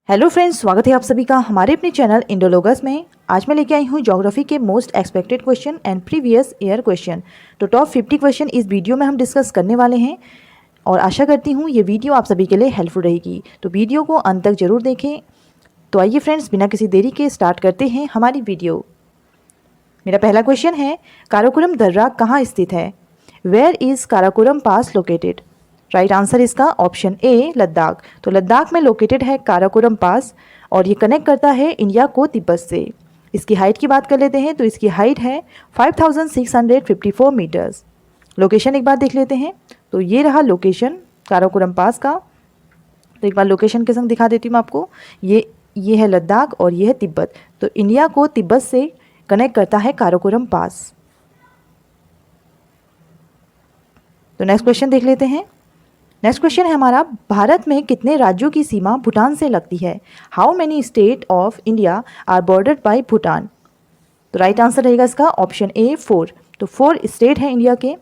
Hello friends, स्वागत है आप सभी का हमारे अपने चैनल इंडोलॉगस में। आज मैं लेके आई हूँ ज्योग्राफी के most expected question and previous year question. तो टॉप 50 क्वेश्चन इस वीडियो में हम डिस्कस करने वाले हैं और आशा करती हूँ ये वीडियो आप सभी के लिए हेल्पफुल रहेगी। तो वीडियो को अंत तक जरूर देखें। तो आइए फ्रेंड्स, बिना किसी देरी के स्टार्ट करते हैं हमारी वीडियो। मेरा पहला क्वेश्चन है, काराकोरम दर्रा कहाँ स्थित है? Where is Karakoram pass located? Right answer इसका ऑप्शन ए लद्दाख। तो लद्दाख में लोकेटेड है काराकोरम पास और ये कनेक्ट करता है इंडिया को तिब्बत से। इसकी हाइट की बात कर लेते हैं तो इसकी हाइट है 5654 मीटर्स। लोकेशन एक बार देख लेते हैं। तो ये रहा लोकेशन काराकोरम पास का। तो एक बार लोकेशन के संग दिखा देती हूँ मैं आपको। ये है लद्दाख और ये है तिब्बत। तो इंडिया को तिब्बत से कनेक्ट करता है काराकोरम पास। तो नेक्स्ट क्वेश्चन देख लेते हैं। नेक्स्ट क्वेश्चन है हमारा, भारत में कितने राज्यों की सीमा भूटान से लगती है? How many state of India are bordered by Bhutan? तो राइट आंसर रहेगा इसका ऑप्शन ए 4। तो 4 स्टेट हैं इंडिया के।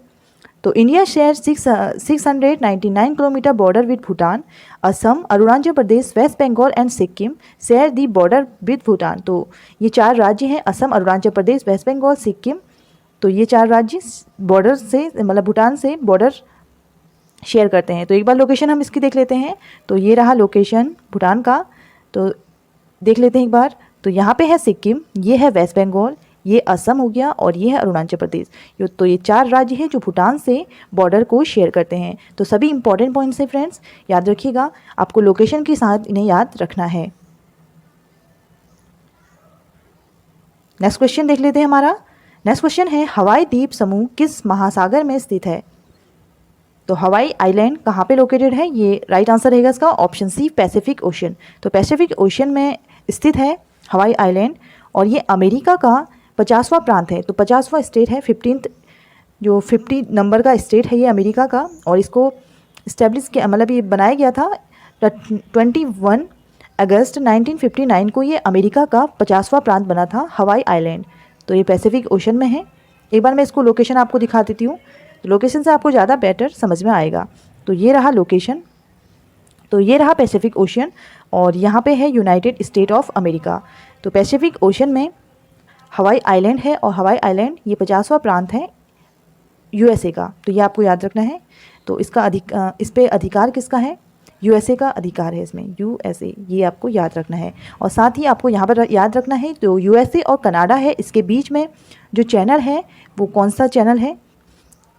तो India share 699 kilometre border with Bhutan. Assam, Arunachal Pradesh, West Bengal and Sikkim share the border with Bhutan. तो ये 4 राज्य हैं, असम, अरुणाचल प्रदेश, वेस्ट बंगाल, सिक्किम। तो ये 4 राज्य बॉर्डर से मतलब भूटान से बॉर्डर शेयर करते हैं। तो एक बार लोकेशन हम इसकी देख लेते हैं। तो ये रहा लोकेशन भूटान का। तो देख लेते हैं एक बार। तो यहाँ पे है सिक्किम, ये है वेस्ट बंगाल, ये असम हो गया और ये है अरुणाचल प्रदेश। तो ये 4 राज्य हैं जो भूटान से बॉर्डर को शेयर करते हैं। तो सभी इंपॉर्टेंट पॉइंट्स हैं फ्रेंड्स, याद रखिएगा। आपको लोकेशन के साथ इन्हें याद रखना है। नेक्स्ट क्वेश्चन देख लेते हैं हमारा। नेक्स्ट क्वेश्चन है, हवाई द्वीप समूह किस महासागर में स्थित है? तो हवाई आइलैंड कहाँ पे लोकेटेड है? ये राइट आंसर रहेगा इसका ऑप्शन सी पैसिफिक ओशन। तो पैसिफिक ओशन में स्थित है हवाई आइलैंड और ये अमेरिका का 50वां प्रांत है। तो 50वां स्टेट है, 50 नंबर का स्टेट है ये अमेरिका का। और इसको इस्टेब्लिश किया मतलब ये बनाया गया था 21 अगस्त 1959 को। ये अमेरिका का 50वां प्रांत बना था हवाई आइलैंड। तो ये पैसिफिक ओशन में है। एक बार मैं इसको लोकेशन आपको दिखा देती हूँ। तो लोकेशन से आपको ज़्यादा बेटर समझ में आएगा। तो ये रहा लोकेशन। तो ये रहा पैसिफिक ओशन और यहाँ पे है यूनाइटेड स्टेट ऑफ अमेरिका। तो पैसिफिक ओशन में हवाई आइलैंड है और हवाई आइलैंड ये 50वां प्रांत है यूएसए का। तो ये आपको याद रखना है। तो इसका इस पे अधिकार किसका है? यूएसए का अधिकार है इसमें, यूएसए, ये आपको याद रखना है। और साथ ही आपको यहाँ पर याद रखना है तो यूएसए और कनाडा है, इसके बीच में जो चैनल है वो कौन सा चैनल है?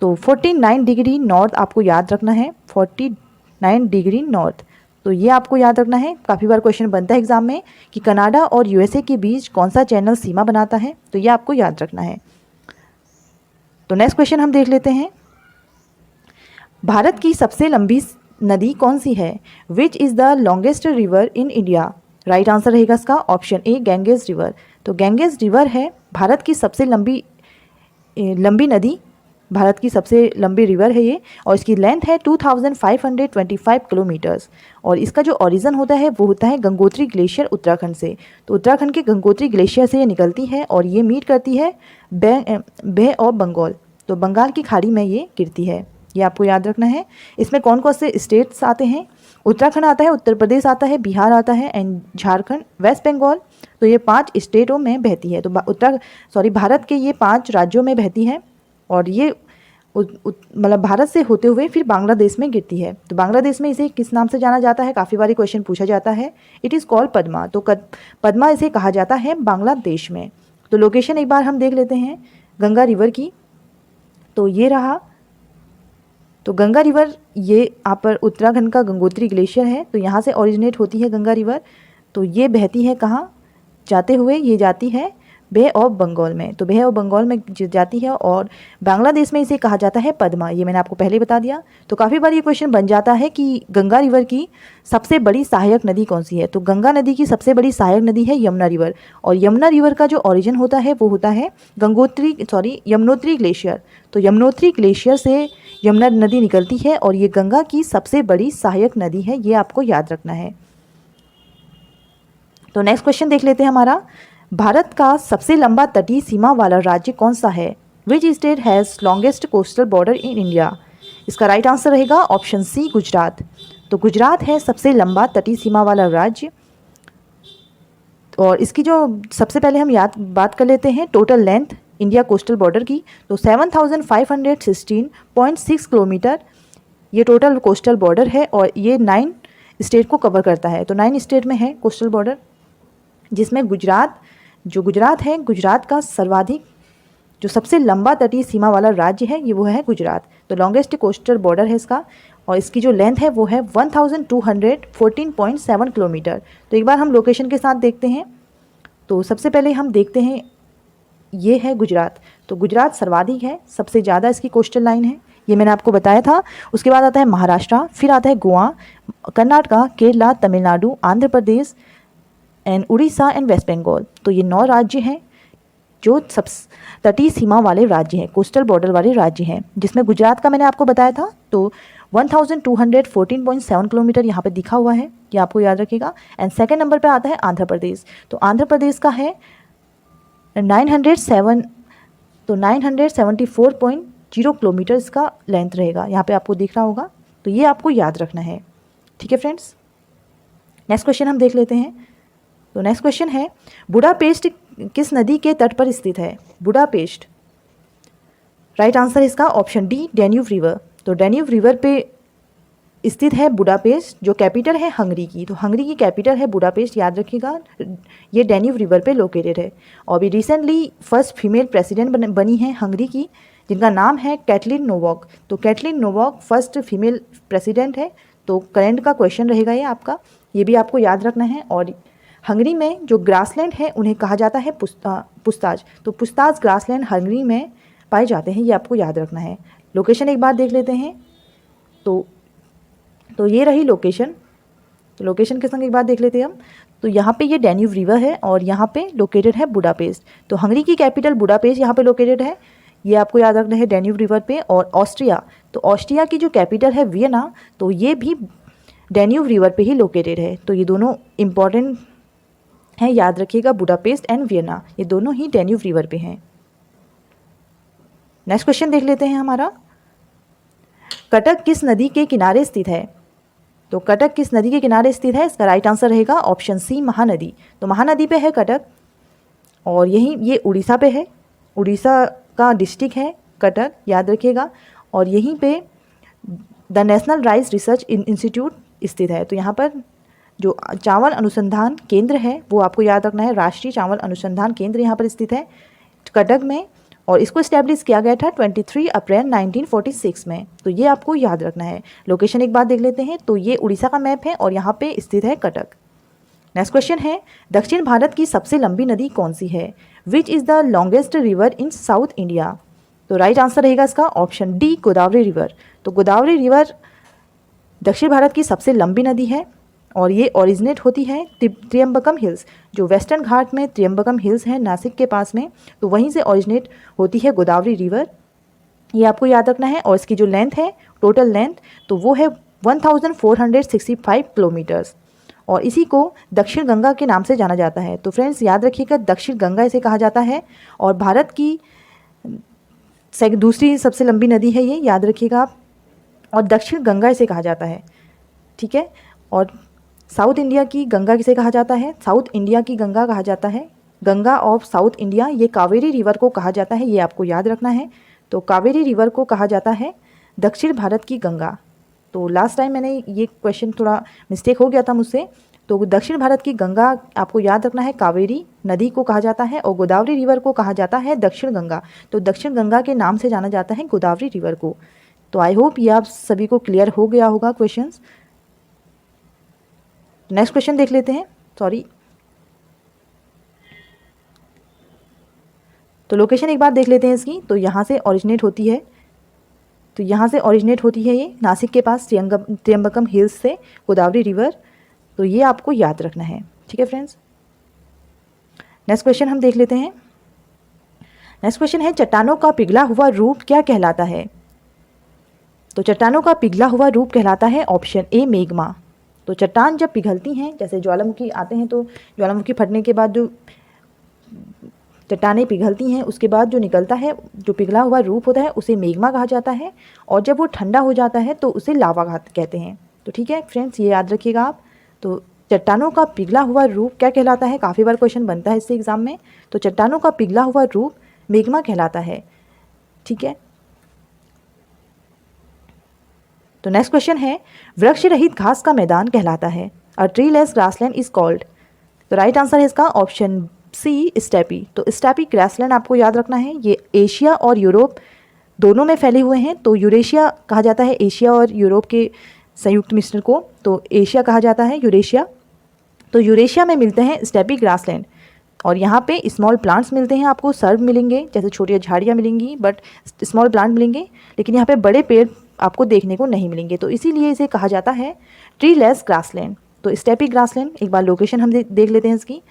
तो 49 डिग्री नॉर्थ आपको याद रखना है, 49 डिग्री नॉर्थ। तो ये आपको याद रखना है। काफ़ी बार क्वेश्चन बनता है एग्जाम में कि कनाडा और यूएसए के बीच कौन सा चैनल सीमा बनाता है। तो ये आपको याद रखना है। तो नेक्स्ट क्वेश्चन हम देख लेते हैं। भारत की सबसे लंबी नदी कौन सी है? Which is the longest river in India? Right answer रहेगा इसका ऑप्शन ए गैंगेस रिवर। तो गैंगेस रिवर है भारत की सबसे लंबी नदी, भारत की सबसे लंबी रिवर है ये। और इसकी लेंथ है 2525 किलोमीटर्स। और इसका जो ओरिजिन होता है वो होता है गंगोत्री ग्लेशियर उत्तराखंड से। तो उत्तराखंड के गंगोत्री ग्लेशियर से ये निकलती है और ये मीट करती है बे ऑफ बंगाल। तो बंगाल की खाड़ी में ये गिरती है, ये आपको याद रखना है। इसमें कौन कौन से स्टेट्स आते हैं? उत्तराखंड आता है, उत्तर प्रदेश आता है, बिहार आता है एंड झारखंड, वेस्ट बंगाल। तो ये 5 स्टेटों में बहती है। तो भारत के ये 5 राज्यों में बहती है और ये मतलब भारत से होते हुए फिर बांग्लादेश में गिरती है। तो बांग्लादेश में इसे किस नाम से जाना जाता है? काफ़ी बारी क्वेश्चन पूछा जाता है। It is called Padma. तो पद्मा इसे कहा जाता है बांग्लादेश में। तो लोकेशन एक बार हम देख लेते हैं गंगा रिवर की। तो ये रहा। तो गंगा रिवर ये यहाँ पर उत्तराखंड का गंगोत्री ग्लेशियर है। तो यहाँ से ओरिजिनेट होती है गंगा रिवर। तो ये बहती है कहाँ जाते हुए? ये जाती है बे ऑफ बंगाल में। तो बे ऑफ बंगाल में जाती है और बांग्लादेश में इसे कहा जाता है पद्मा। ये मैंने आपको पहले बता दिया। तो काफ़ी बार ये क्वेश्चन बन जाता है कि गंगा रिवर की सबसे बड़ी सहायक नदी कौन सी है? तो गंगा नदी की सबसे बड़ी सहायक नदी है यमुना रिवर। और यमुना रिवर का जो ओरिजिन होता है वो होता है यमुनोत्री ग्लेशियर। तो यमुनोत्री ग्लेशियर से यमुना नदी निकलती है और ये गंगा की सबसे बड़ी सहायक नदी है, ये आपको याद रखना है। तो नेक्स्ट क्वेश्चन देख लेते हैं हमारा। भारत का सबसे लंबा तटीय सीमा वाला राज्य कौन सा है? Which state has longest coastal border in India? इसका राइट आंसर रहेगा ऑप्शन सी गुजरात। तो गुजरात है सबसे लंबा तटीय सीमा वाला राज्य। और इसकी जो सबसे पहले हम बात कर लेते हैं total length India coastal border की, तो 7516.6 किलोमीटर ये टोटल कोस्टल बॉर्डर है और ये 9 स्टेट को कवर करता है। तो 9 स्टेट में है कोस्टल बॉर्डर, जिसमें गुजरात है, गुजरात का सर्वाधिक जो सबसे लंबा तटीय सीमा वाला राज्य है ये वो है गुजरात। तो लॉन्गेस्ट कोस्टल बॉर्डर है इसका और इसकी जो लेंथ है वो है 1214.7 किलोमीटर। तो एक बार हम लोकेशन के साथ देखते हैं। तो सबसे पहले हम देखते हैं ये है गुजरात। तो गुजरात सर्वाधिक है, सबसे ज़्यादा इसकी कोस्टल लाइन है, ये मैंने आपको बताया था। उसके बाद आता है महाराष्ट्र, फिर आता है Goa, Karnataka, Kerala, Tamil Nadu, Andhra Pradesh and Orissa and West Bengal. तो ये 9 राज्य हैं जो सब तटीय सीमा वाले राज्य हैं, कोस्टल बॉर्डर वाले राज्य हैं, जिसमें गुजरात का मैंने आपको बताया था। तो 1214.7 किलोमीटर यहाँ पे दिखा हुआ है, ये आपको याद रखिएगा। एंड सेकंड नंबर पे आता है आंध्र प्रदेश। तो आंध्र प्रदेश का है 974.0 किलोमीटर इसका लेंथ रहेगा, यहाँ पे आपको दिख रहा होगा। तो ये आपको याद रखना है, ठीक है फ्रेंड्स। नेक्स्ट क्वेश्चन हम देख लेते हैं। तो नेक्स्ट क्वेश्चन है बुडापेस्ट किस नदी के तट पर स्थित है? बुडापेस्ट, राइट आंसर इसका ऑप्शन डी डैन्यूब रिवर। तो डैन्यूब रिवर पे स्थित है बुडापेस्ट, जो कैपिटल है हंगरी की। तो हंगरी की कैपिटल है बुडापेस्ट, याद रखिएगा। ये डैन्यूब रिवर पे लोकेटेड है और अभी रिसेंटली फर्स्ट फीमेल प्रेसिडेंट बनी है हंगरी की, जिनका नाम है कैटलिन नोवाक। तो Katalin Novak first female president है। तो करंट का क्वेश्चन रहेगा ये आपका, ये भी आपको याद रखना है। और हंगरी में जो ग्रासलैंड है उन्हें कहा जाता है पुस्ताज। तो पुस्ताज ग्रासलैंड हंगरी में पाए जाते हैं, ये आपको याद रखना है। लोकेशन एक बार देख लेते हैं। तो ये रही लोकेशन। तो लोकेशन के संग एक बार देख लेते हैं हम। तो यहाँ पे ये डैन्यूब रिवर है और यहाँ पे लोकेटेड है बुडापेस्ट। तो हंगरी की कैपिटल बुडापेस्ट यहाँ पे लोकेटेड है, ये आपको याद रखना है डैन्यूब रिवर पे। और ऑस्ट्रिया, तो ऑस्ट्रिया की जो कैपिटल है वियना, तो ये भी डैन्यूब रिवर पे ही लोकेटेड है। तो ये दोनों इंपॉर्टेंट हैं, याद रखिएगा, बुडापेस्ट एंड वियना, ये दोनों ही डैन्यूब रिवर पे हैं। नेक्स्ट क्वेश्चन देख लेते हैं हमारा, कटक किस नदी के किनारे स्थित है? तो कटक किस नदी के किनारे स्थित है? इसका राइट आंसर रहेगा ऑप्शन सी महानदी। तो महानदी पे है कटक और ये उड़ीसा पे है, उड़ीसा का डिस्ट्रिक्ट है कटक, याद रखिएगा। और यहीं पे the national rice research institute स्थित है। तो यहाँ पर जो चावल अनुसंधान केंद्र है वो आपको याद रखना है, राष्ट्रीय चावल अनुसंधान केंद्र यहाँ पर स्थित है कटक में, और इसको इस्टेब्लिश किया गया था 23 अप्रैल 1946 में। तो ये आपको याद रखना है। लोकेशन एक बार देख लेते हैं। तो ये उड़ीसा का मैप है और यहाँ पे स्थित है कटक। नेक्स्ट क्वेश्चन है दक्षिण भारत की सबसे लंबी नदी कौन सी है? Which is the longest river in south India? तो राइट आंसर रहेगा इसका ऑप्शन डी गोदावरी रिवर। तो गोदावरी रिवर दक्षिण भारत की सबसे लंबी नदी है और ये ओरिजिनेट होती है त्रियंबकम हिल्स, जो वेस्टर्न घाट में त्रियंबकम हिल्स हैं नासिक के पास में, तो वहीं से ओरिजिनेट होती है गोदावरी रिवर, ये आपको याद रखना है। और इसकी जो लेंथ है टोटल लेंथ, तो वो है 1465 किलोमीटर्स और इसी को दक्षिण गंगा के नाम से जाना जाता है। तो फ्रेंड्स याद रखिएगा, दक्षिण गंगा इसे कहा जाता है और भारत की दूसरी सबसे लंबी नदी है ये, याद रखिएगा आप, और दक्षिण गंगा इसे कहा जाता है, ठीक है। और साउथ इंडिया की गंगा किसे कहा जाता है? साउथ इंडिया की गंगा कहा जाता है गंगा ऑफ साउथ इंडिया, ये कावेरी रिवर को कहा जाता है, ये आपको याद रखना है। तो कावेरी रिवर को कहा जाता है दक्षिण भारत की गंगा। तो लास्ट टाइम मैंने ये क्वेश्चन थोड़ा मिस्टेक हो गया था मुझसे। तो दक्षिण भारत की गंगा आपको याद रखना है, कावेरी नदी को कहा जाता है और गोदावरी रिवर को कहा जाता है दक्षिण गंगा। तो दक्षिण गंगा के नाम से जाना जाता है गोदावरी रिवर को। तो आई होप ये आप सभी को क्लियर हो गया होगा क्वेश्चंस। नेक्स्ट क्वेश्चन देख लेते हैं। तो लोकेशन एक बार देख लेते हैं इसकी। तो यहाँ से ओरिजिनेट होती है, तो यहाँ से ओरिजिनेट होती है ये नासिक के पास त्रियंबकम हिल्स से गोदावरी रिवर। तो ये आपको याद रखना है, ठीक है फ्रेंड्स। नेक्स्ट क्वेश्चन हम देख लेते हैं। नेक्स्ट क्वेश्चन है चट्टानों का पिघला हुआ रूप क्या कहलाता है? तो चट्टानों का पिघला हुआ रूप कहलाता है ऑप्शन ए मेग्मा। तो चट्टान जब पिघलती हैं, जैसे ज्वालामुखी आते हैं तो ज्वालामुखी फटने के बाद जो चट्टानें पिघलती हैं उसके बाद जो निकलता है, जो पिघला हुआ रूप होता है उसे मेग्मा कहा जाता है और जब वो ठंडा हो जाता है तो उसे लावा कहते हैं। तो ठीक है फ्रेंड्स, ये याद रखिएगा आप। तो चट्टानों का पिघला हुआ रूप क्या कहलाता है? काफ़ी बार क्वेश्चन बनता है इससे एग्जाम में। तो चट्टानों का पिघला हुआ रूप मैग्मा कहलाता है। ठीक है, तो नेक्स्ट क्वेश्चन है, वृक्ष रहित घास का मैदान कहलाता है। अ ट्रीलेस ग्रासलैंड इज कॉल्ड। तो राइट आंसर है इसका ऑप्शन सी, स्टेपी। तो स्टेपी ग्रासलैंड आपको याद रखना है, ये एशिया और यूरोप दोनों में फैले हुए हैं। तो यूरेशिया कहा जाता है एशिया और यूरोप के संयुक्त मिश्रण को, तो एशिया कहा जाता है यूरेशिया। तो यूरेशिया में मिलते हैं स्टेपी ग्रासलैंड, और यहाँ पे स्मॉल प्लांट्स मिलते हैं, आपको सर्व मिलेंगे, जैसे छोटी झाड़ियाँ मिलेंगी बट स्मॉल प्लांट मिलेंगे, लेकिन यहाँ पे बड़े पेड़ आपको देखने को नहीं मिलेंगे। तो इसीलिए इसे कहा जाता है ट्रीलेस ग्रासलैंड। तो स्टेपी ग्रासलैंड, एक बार लोकेशन हम देख लेते हैं इसकी।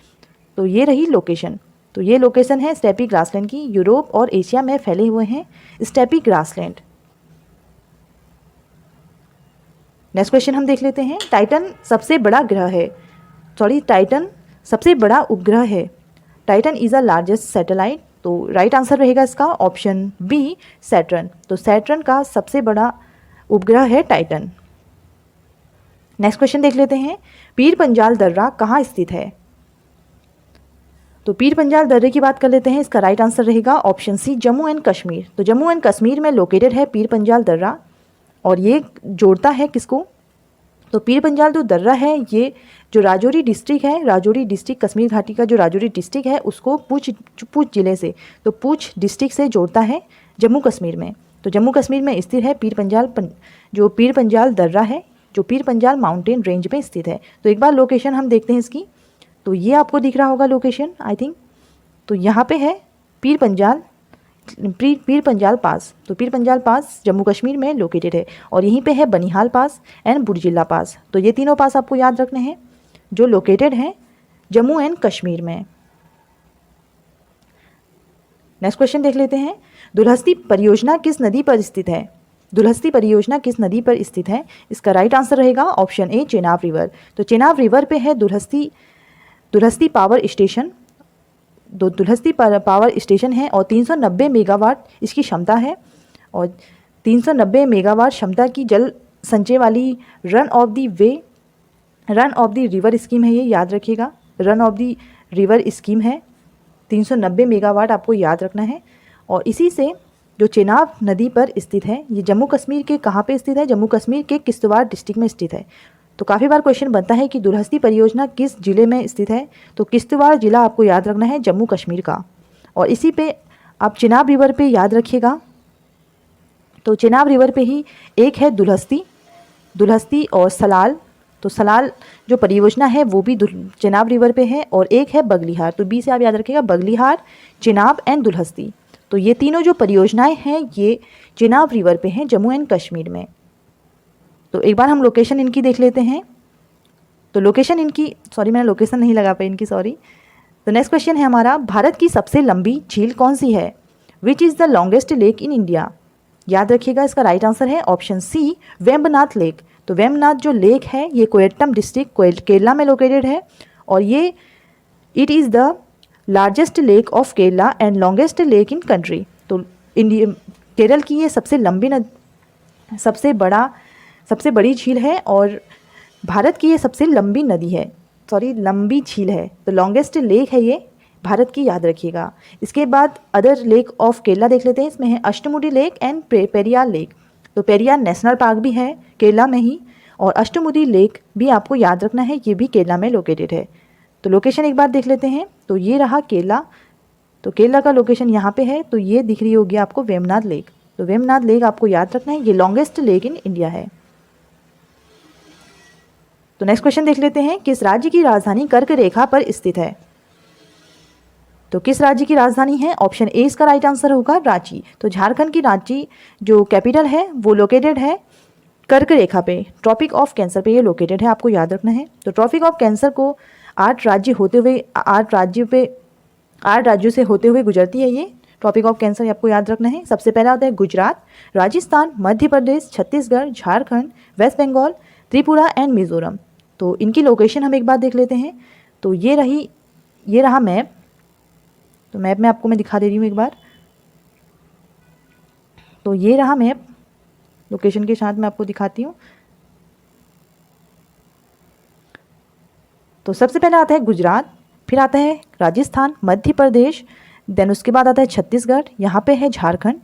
तो ये रही लोकेशन, तो ये लोकेशन है स्टेपी ग्रासलैंड की, यूरोप और एशिया में फैले हुए हैं स्टेपी ग्रासलैंड। नेक्स्ट क्वेश्चन हम देख लेते हैं, टाइटन सबसे बड़ा ग्रह है, टाइटन सबसे बड़ा उपग्रह है। Titan is a largest satellite. तो राइट आंसर रहेगा इसका ऑप्शन बी, सैटर्न। तो सैटर्न का सबसे बड़ा उपग्रह है टाइटन। नेक्स्ट क्वेश्चन देख लेते हैं, पीर पंजाल दर्रा कहाँ स्थित है? तो पीर पंजाल दर्रे की बात कर लेते हैं, इसका राइट आंसर रहेगा option C, Jammu and Kashmir. तो जम्मू एंड कश्मीर में लोकेटेड है पीर पंजाल दर्रा, और ये जोड़ता है किसको? तो पीर पंजाल जो दर्रा है ये जो राजौरी डिस्ट्रिक्ट है, राजौरी डिस्ट्रिक्ट कश्मीर घाटी का जो राजौरी डिस्ट्रिक्ट है उसको पूंछ जिले से, तो पूंछ डिस्ट्रिक्ट से जोड़ता है जम्मू कश्मीर में। तो जम्मू कश्मीर में स्थित है जो पीर पंजाल दर्रा है, जो पीर पंजाल माउंटेन रेंज में स्थित है। तो एक बार लोकेशन हम देखते हैं इसकी। तो ये आपको दिख रहा होगा लोकेशन आई थिंक। तो यहाँ पे है पीर पंजाल पास। तो पीर पंजाल पास जम्मू कश्मीर में लोकेटेड है, और यहीं पे है बनिहाल पास एंड बुर्जिल्ला पास। तो ये तीनों पास आपको याद रखने हैं जो लोकेटेड हैं जम्मू एंड कश्मीर में। नेक्स्ट क्वेश्चन देख लेते हैं, दुलहस्ती परियोजना किस नदी पर स्थित है? दुलहस्ती परियोजना किस नदी पर स्थित है? इसका राइट आंसर रहेगा ऑप्शन ए, चेनाब रिवर। तो चेनाब रिवर पे है Dulhasti power station. Dulhasti power station है, और 390 मेगावाट इसकी क्षमता है, और 390 मेगावाट क्षमता की जल संचय वाली run of the river scheme है, ये याद रखिएगा, run of the river scheme है। 390 मेगावाट आपको याद रखना है। और इसी से जो चेनाब नदी पर स्थित है, ये जम्मू कश्मीर के कहाँ पे स्थित है? जम्मू कश्मीर के किश्तवाड़ डिस्ट्रिक्ट में स्थित है। तो काफ़ी बार क्वेश्चन बनता है कि दुलहस्ती परियोजना किस जिले में स्थित है? तो किश्तवाड़ जिला आपको याद रखना है जम्मू कश्मीर का। और इसी पे आप चेनाब रिवर पे याद रखिएगा। तो चेनाब रिवर पे ही एक है दुलहस्ती और सलाल। तो सलाल जो परियोजना है वो भी चेनाब रिवर पे है, और एक है बगलिहार। तो बी से आप याद रखिएगा, बगलिहार, चेनाब एंड दुलहस्ती। तो ये तीनों जो परियोजनाएं हैं ये चेनाब रिवर पे हैं जम्मू एंड कश्मीर में। तो एक बार हम लोकेशन इनकी देख लेते हैं। तो लोकेशन इनकी, सॉरी मैंने लोकेशन नहीं लगा पाई इनकी, सॉरी। तो नेक्स्ट क्वेश्चन है हमारा, भारत की सबसे लंबी झील कौन सी है? Which is the longest lake in India? याद रखिएगा, इसका राइट आंसर है ऑप्शन सी, वेम्बनाथ लेक। तो वेम्बनाथ जो लेक है ये कोयट्टम डिस्ट्रिक्ट केरला में लोकेटेड है, और ये it is the largest lake of Kerala and longest lake in country. तो इंडिया केरल की ये सबसे बड़ी झील है, और भारत की ये सबसे लंबी लंबी झील है। तो लॉन्गेस्ट लेक है ये भारत की, याद रखिएगा। इसके बाद अदर लेक ऑफ केरला देख लेते हैं। इसमें है Ashtamudi lake and Periyar lake. तो पेरियार नेशनल पार्क भी है केरला में ही, और अष्टमुडी लेक भी आपको याद रखना है, ये भी केरला में लोकेटेड है। तो लोकेशन एक बार देख लेते हैं। तो ये रहा केरला। तो केरला का लोकेशन यहाँ पे है। तो ये दिख रही होगी आपको वेम्बनाथ लेक। तो वेम्बनाथ लेक आपको याद रखना है, ये लॉन्गेस्ट लेक इन इंडिया है। तो नेक्स्ट क्वेश्चन देख लेते हैं, किस राज्य की राजधानी कर्क रेखा पर स्थित है? तो किस राज्य की राजधानी है? ऑप्शन ए इसका राइट आंसर होगा रांची। तो झारखंड की रांची जो कैपिटल है वो लोकेटेड है कर्क रेखा पे, ट्रॉपिक ऑफ कैंसर पे ये लोकेटेड है, आपको याद रखना है। तो ट्रॉपिक ऑफ कैंसर को 8 राज्यों से होते हुए गुजरती है ये ट्रॉपिक ऑफ कैंसर, आपको याद रखना है। सबसे पहला होता है गुजरात, राजस्थान, मध्य प्रदेश, छत्तीसगढ़, झारखंड, वेस्ट बंगाल, त्रिपुरा एंड मिजोरम। तो इनकी लोकेशन हम एक बार देख लेते हैं। तो ये रहा मैप। तो मैप में आपको मैं दिखा दे रही हूँ एक बार। तो ये रहा मैप, लोकेशन के साथ मैं आपको दिखाती हूँ। तो सबसे पहले आता है गुजरात, फिर आता है राजस्थान, मध्य प्रदेश, देन उसके बाद आता है छत्तीसगढ़, यहाँ पे है झारखंड,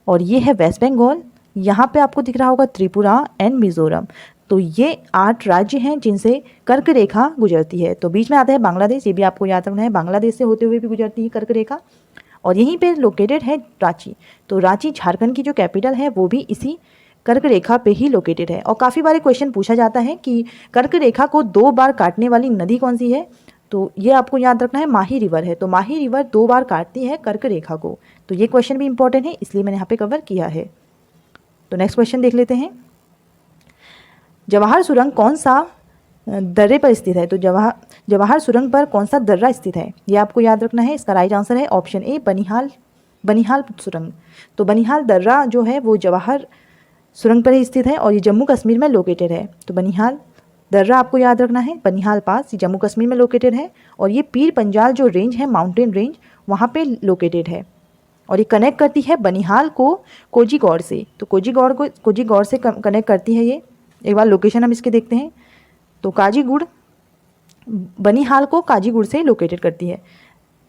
और ये है वेस्ट बंगाल, यहाँ पे आपको दिख रहा होगा त्रिपुरा एंड मिज़ोरम। तो ये 8 राज्य हैं जिनसे कर्क रेखा गुजरती है। तो बीच में आता है बांग्लादेश, ये भी आपको याद रखना है, बांग्लादेश से होते हुए भी गुजरती है कर्क रेखा, और यहीं पे लोकेटेड है रांची। तो रांची झारखंड की जो कैपिटल है वो भी इसी कर्क रेखा पे ही लोकेटेड है। और काफ़ी बार क्वेश्चन पूछा जाता है कि कर्क रेखा को 2 बार काटने वाली नदी कौन सी है, तो ये आपको याद रखना है, माही रिवर है। तो माही रिवर 2 बार काटती है कर्क रेखा को। तो ये क्वेश्चन भी इंपॉर्टेंट है, इसलिए मैंने यहाँ पे कवर किया है। तो नेक्स्ट क्वेश्चन देख लेते हैं, जवाहर सुरंग कौन सा दर्रे पर स्थित है। तो जवाहर सुरंग पर कौन सा दर्रा स्थित है, ये आपको याद रखना है। इसका राइट आंसर है ऑप्शन ए, बनिहाल सुरंग। तो बनिहाल दर्रा जो है वो जवाहर सुरंग पर ही स्थित है और ये जम्मू कश्मीर में लोकेटेड है। तो बनिहाल दर्रा आपको याद रखना है, बनिहाल पास, ये जम्मू कश्मीर में लोकेटेड है, और ये पीर पंजाल जो रेंज है, माउंटेन रेंज, वहाँ पे लोकेटेड है, और ये कनेक्ट करती है बनिहाल को कोजीगौड़ से। तो कोजीगौड़ से कनेक्ट करती है ये। एक बार लोकेशन हम इसके देखते हैं। तो काजीगुड़ बनिहाल को काजीगुड़ से लोकेटेड करती है।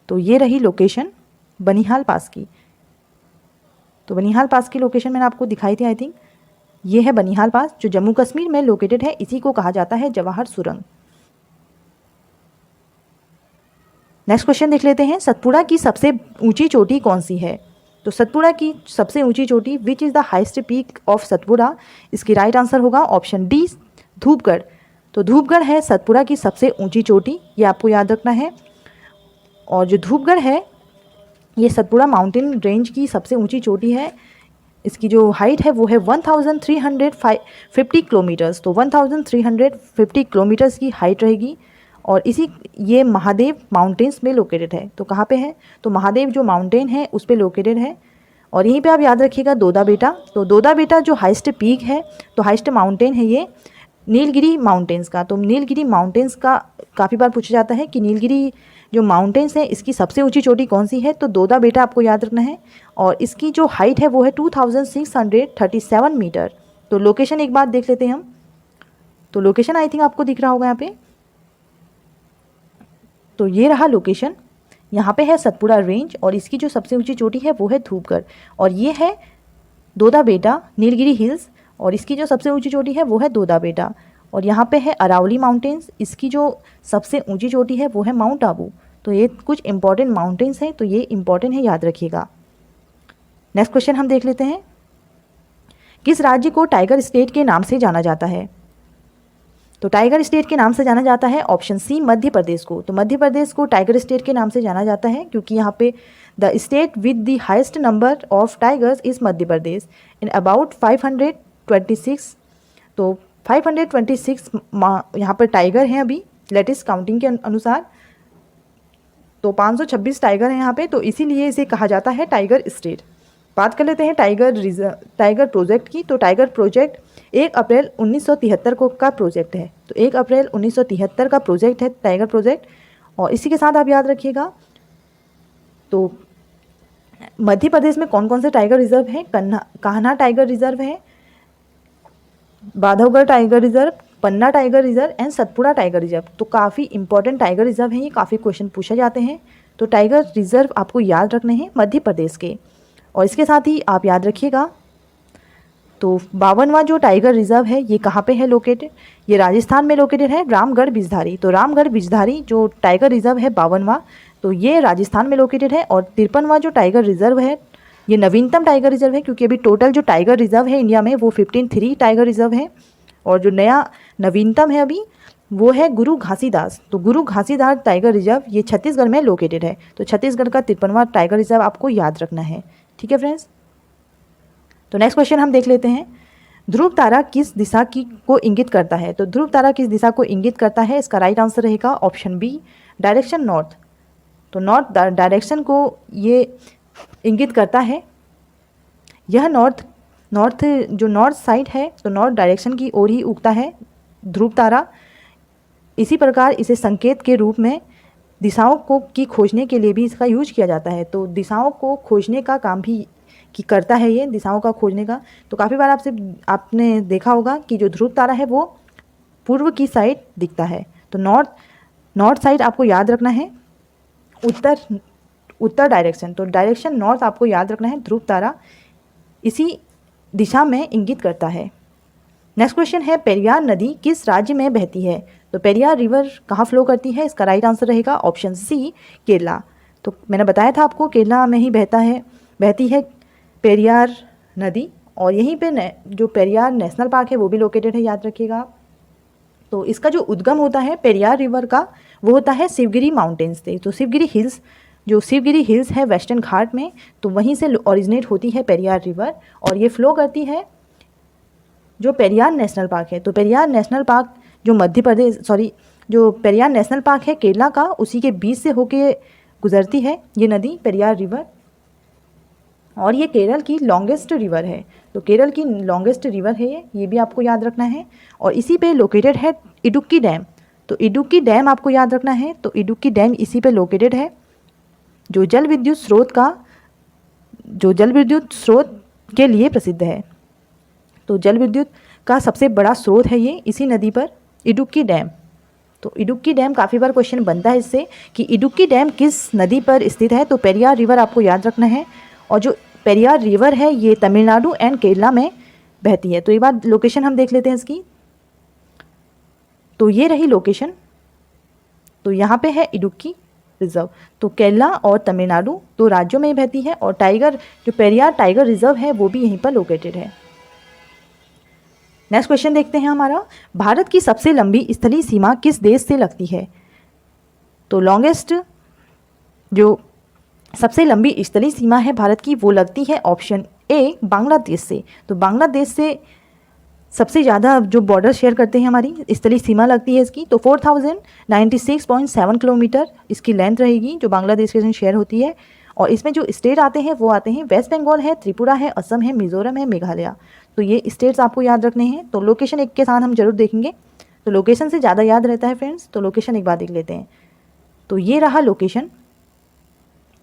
तो ये रही लोकेशन बनिहाल पास की। तो बनिहाल पास की लोकेशन मैंने आपको दिखाई थी, आई थिंक ये है बनिहाल पास जो जम्मू कश्मीर में लोकेटेड है। इसी को कहा जाता है जवाहर सुरंग। नेक्स्ट क्वेश्चन देख लेते हैं, सतपुड़ा की सबसे ऊंची चोटी कौन सी है। तो सतपुड़ा की सबसे ऊंची चोटी, which is the highest peak of Satpura, इसकी राइट आंसर होगा ऑप्शन डी, धूपगढ़। तो धूपगढ़ है सतपुड़ा की सबसे ऊंची चोटी, ये आपको याद रखना है। और जो धूपगढ़ है ये सतपुड़ा माउंटेन रेंज की सबसे ऊंची चोटी है। इसकी जो हाइट है वो है 1350 किलोमीटर्स। तो 1350 किलोमीटर्स की हाइट रहेगी, और ये महादेव माउंटेन्स में लोकेटेड है। तो कहाँ पे है, तो महादेव जो माउंटेन है उस पे लोकेटेड है। और यहीं पे आप याद रखिएगा दोदा बेटा। तो दोदा बेटा जो हाईएस्ट पीक है, तो हाईएस्ट माउंटेन है ये नीलगिरी माउंटेन्स का। तो नीलगिरी माउंटेन्स का काफ़ी बार पूछा जाता है कि नीलगिरी जो माउंटेन्स है इसकी सबसे ऊंची चोटी कौन सी है। तो दोदा बेटा आपको याद रखना है, और इसकी जो हाइट है वो है 2637 मीटर। तो लोकेशन एक बार देख लेते हैं हम। तो लोकेशन आई थिंक आपको दिख रहा होगा यहाँ पे। तो ये रहा लोकेशन, यहाँ पे है सतपुड़ा रेंज, और इसकी जो सबसे ऊंची चोटी है वो है धूपगढ़, और ये है दोदा बेटा नीलगिरी हिल्स, और इसकी जो सबसे ऊंची चोटी है वो है दोदा बेटा। और यहाँ पे है अरावली माउंटेन्स, इसकी जो सबसे ऊंची चोटी है वो है माउंट आबू। तो ये कुछ इंपॉर्टेंट माउंटेन्स हैं, तो ये इंपॉर्टेंट है, याद रखिएगा। नेक्स्ट क्वेश्चन हम देख लेते हैं, किस राज्य को टाइगर स्टेट के नाम से जाना जाता है। तो टाइगर स्टेट के नाम से जाना जाता है ऑप्शन सी, मध्य प्रदेश को। तो मध्य प्रदेश को टाइगर स्टेट के नाम से जाना जाता है क्योंकि यहाँ पे the state with the highest number of tigers is Madhya Pradesh in about 526। तो 526 यहाँ पर टाइगर हैं अभी लेटेस्ट काउंटिंग के अनुसार। तो 526 टाइगर हैं यहाँ पे, तो इसीलिए इसे कहा जाता है टाइगर स्टेट। बात कर लेते हैं टाइगर प्रोजेक्ट की। तो टाइगर प्रोजेक्ट 1 अप्रैल 1973 को का प्रोजेक्ट है। तो 1 अप्रैल 1973 का प्रोजेक्ट है टाइगर प्रोजेक्ट। और इसी के साथ आप याद रखिएगा, तो मध्य प्रदेश में कौन कौन से टाइगर रिजर्व हैं, कान्हा टाइगर रिजर्व है, Bandhavgarh tiger reserve, Panna tiger reserve and Satpura tiger reserve. तो काफ़ी इंपॉर्टेंट टाइगर रिजर्व हैं, ये काफ़ी क्वेश्चन पूछे जाते हैं। तो टाइगर रिजर्व आपको याद रखने हैं मध्य प्रदेश के। और इसके साथ ही आप याद रखिएगा, तो 52वां जो टाइगर रिजर्व है ये कहाँ पे है लोकेटेड, ये राजस्थान में लोकेटेड है, रामगढ़ बिजधारी। तो रामगढ़ बिजधारी जो टाइगर रिजर्व है 52वां, तो ये राजस्थान में लोकेटेड है। और 53वां जो टाइगर रिजर्व है ये नवीनतम टाइगर रिजर्व है, क्योंकि अभी टोटल जो टाइगर रिजर्व है इंडिया में वो 15 टाइगर रिजर्व है, और जो नया नवीनतम है अभी वो है गुरु घासीदास। तो गुरु घासीदास टाइगर रिजर्व ये छत्तीसगढ़ में लोकेटेड है। तो छत्तीसगढ़ का 53वां टाइगर रिजर्व आपको याद रखना है, ठीक है फ्रेंड्स। तो नेक्स्ट क्वेश्चन हम देख लेते हैं, ध्रुव तारा किस दिशा की को इंगित करता है। तो ध्रुव तारा किस दिशा को इंगित करता है, इसका राइट आंसर रहेगा ऑप्शन बी, डायरेक्शन नॉर्थ। तो नॉर्थ डायरेक्शन को ये इंगित करता है। यह नॉर्थ जो नॉर्थ साइड है, तो नॉर्थ डायरेक्शन की ओर ही उगता है ध्रुव तारा। इसी प्रकार इसे संकेत के रूप में दिशाओं को की खोजने के लिए भी इसका यूज किया जाता है। तो दिशाओं को खोजने का काम भी करता है ये, दिशाओं का खोजने का। तो काफ़ी बार आपने देखा होगा कि जो ध्रुव तारा है वो पूर्व की साइड दिखता है। तो नॉर्थ नॉर्थ साइड आपको याद रखना है उत्तर डायरेक्शन, तो डायरेक्शन नॉर्थ आपको याद रखना है। ध्रुव तारा इसी दिशा में इंगित करता है। नेक्स्ट क्वेश्चन है पेरियार नदी किस राज्य में बहती है? तो पेरियार रिवर कहाँ फ्लो करती है? इसका राइट आंसर रहेगा ऑप्शन सी केरला। तो मैंने बताया था आपको केरला में ही बहती है पेरियार नदी, और यहीं पे जो पेरियार नेशनल पार्क है वो भी लोकेटेड है, याद रखिएगा आप। तो इसका जो उद्गम होता है पेरियार रिवर का वो होता है शिवगिरी माउंटेन्स से। तो शिवगिरी हिल्स है वेस्टर्न घाट में, तो वहीं से ओरिजिनेट होती है पेरियार रिवर, और ये फ्लो करती है जो पेरियार नेशनल पार्क है। तो पेरियार नेशनल पार्क जो पेरियार नेशनल पार्क है केरला का, उसी के बीच से होके गुजरती है ये नदी पेरियार रिवर, और ये केरल की लॉन्गेस्ट रिवर है। तो केरल की लॉन्गेस्ट रिवर है ये भी आपको याद रखना है। और इसी पे लोकेटेड है इडुक्की डैम। तो इडुक्की डैम आपको याद रखना है। तो इडुक्की डैम इसी पे लोकेटेड है, जो जल विद्युत स्रोत के लिए प्रसिद्ध है। तो जल विद्युत का सबसे बड़ा स्रोत है ये इसी नदी पर इडुक्की डैम। तो इडुक्की डैम काफ़ी बार क्वेश्चन बनता है इससे कि इडुक्की डैम किस नदी पर स्थित है? तो पेरियार रिवर आपको याद रखना है। और जो पेरियार रिवर है ये तमिलनाडु एंड केरला में बहती है। तो एक बार लोकेशन हम देख लेते हैं इसकी। तो ये रही लोकेशन। तो यहाँ पे है इडुक्की रिजर्व। तो केरला और तमिलनाडु दो राज्यों में बहती है, और जो पेरियार टाइगर रिजर्व है वो भी यहीं पर लोकेटेड है। नेक्स्ट क्वेश्चन देखते हैं हमारा, भारत की सबसे लंबी स्थलीय सीमा किस देश से लगती है? तो लॉन्गेस्ट जो सबसे लंबी स्थलीय सीमा है भारत की वो लगती है ऑप्शन ए बांग्लादेश से। तो बांग्लादेश से सबसे ज़्यादा जो बॉर्डर शेयर करते हैं हमारी स्थलीय सीमा लगती है इसकी। तो 4096.7 किलोमीटर इसकी लेंथ रहेगी जो बांग्लादेश के साथ शेयर होती है। और इसमें जो स्टेट आते हैं वो आते हैं वेस्ट बंगाल है, त्रिपुरा है, असम है, मिजोरम है, मेघालय। तो ये स्टेट्स आपको याद रखने हैं। तो लोकेशन एक के साथ हम जरूर देखेंगे, तो लोकेशन से ज़्यादा याद रहता है फ्रेंड्स। तो लोकेशन एक बार देख लेते हैं। तो ये रहा लोकेशन।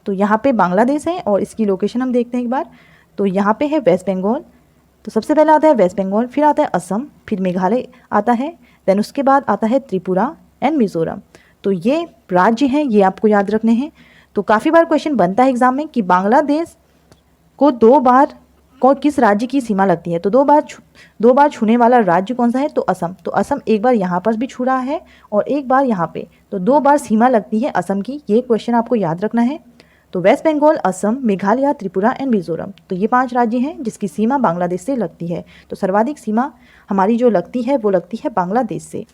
तो यहाँ पे बांग्लादेश है और इसकी लोकेशन हम देखते हैं एक बार। तो यहाँ पे है वेस्ट बंगाल। तो सबसे पहले आता है वेस्ट बंगाल, फिर आता है असम, फिर मेघालय आता है, देन उसके बाद आता है त्रिपुरा एंड मिजोरम। तो ये राज्य हैं, ये आपको याद रखने हैं। तो काफ़ी बार क्वेश्चन बनता है एग्जाम में कि बांग्लादेश को किस राज्य की सीमा लगती है? तो दो बार छूने वाला राज्य कौन सा है? तो असम। तो असम एक बार यहाँ पर भी छू रहा है और एक बार यहाँ पे, तो 2 बार सीमा लगती है असम की। ये क्वेश्चन आपको याद रखना है। तो वेस्ट बंगाल, असम, मेघालय, त्रिपुरा एंड मिजोरम, तो ये 5 राज्य हैं जिसकी सीमा बांग्लादेश से लगती है। तो सर्वाधिक सीमा हमारी जो लगती है वो लगती है बांग्लादेश से।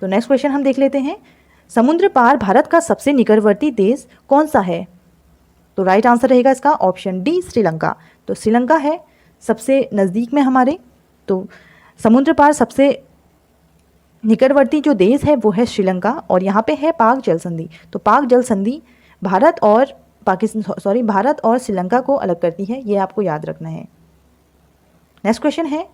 तो नेक्स्ट क्वेश्चन हम देख लेते हैं, समुद्र पार भारत का सबसे निकटवर्ती देश कौन सा है? तो राइट आंसर रहेगा इसका ऑप्शन डी श्रीलंका। तो श्रीलंका है सबसे नज़दीक में हमारे। तो समुद्र पार सबसे निकटवर्ती जो देश है वो है श्रीलंका, और यहाँ पे है पाक जल संधि। तो पाक जल संधि भारत और श्रीलंका को अलग करती है, ये आपको याद रखना है। नेक्स्ट क्वेश्चन है,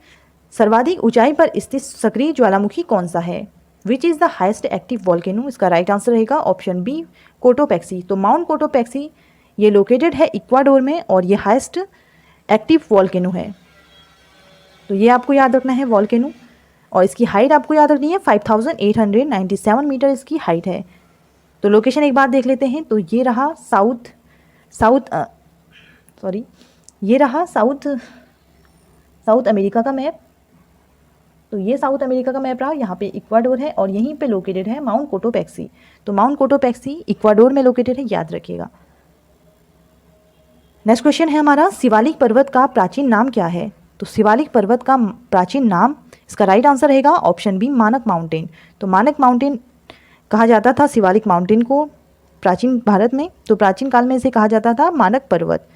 सर्वाधिक ऊंचाई पर स्थित सक्रिय ज्वालामुखी कौन सा है? Which is the highest active volcano? इसका राइट आंसर रहेगा ऑप्शन बी कोटोपैक्सी। तो माउंट कोटोपैक्सी ये लोकेटेड है इक्वाडोर में, और ये हाइस्ट एक्टिव वॉल्केनो है। तो ये आपको याद रखना है वॉल्केनो, और इसकी हाइट आपको याद रखनी है 5897 मीटर इसकी हाइट है। तो लोकेशन एक बार देख लेते हैं। तो ये रहा साउथ अमेरिका का मैप। तो ये साउथ अमेरिका का मैप रहा, यहाँ पे इक्वाडोर है और यहीं पे लोकेटेड है माउंट कोटोपैक्सी। तो माउंट कोटोपैक्सी इक्वाडोर में लोकेटेड है, याद रखिएगा। नेक्स्ट क्वेश्चन है हमारा, शिवालिक पर्वत का प्राचीन नाम क्या है? तो शिवालिक पर्वत का प्राचीन नाम, इसका राइट आंसर रहेगा ऑप्शन बी मानक माउंटेन। तो मानक माउंटेन कहा जाता था शिवालिक माउंटेन को प्राचीन भारत में। तो प्राचीन काल में इसे कहा जाता था मानक पर्वत।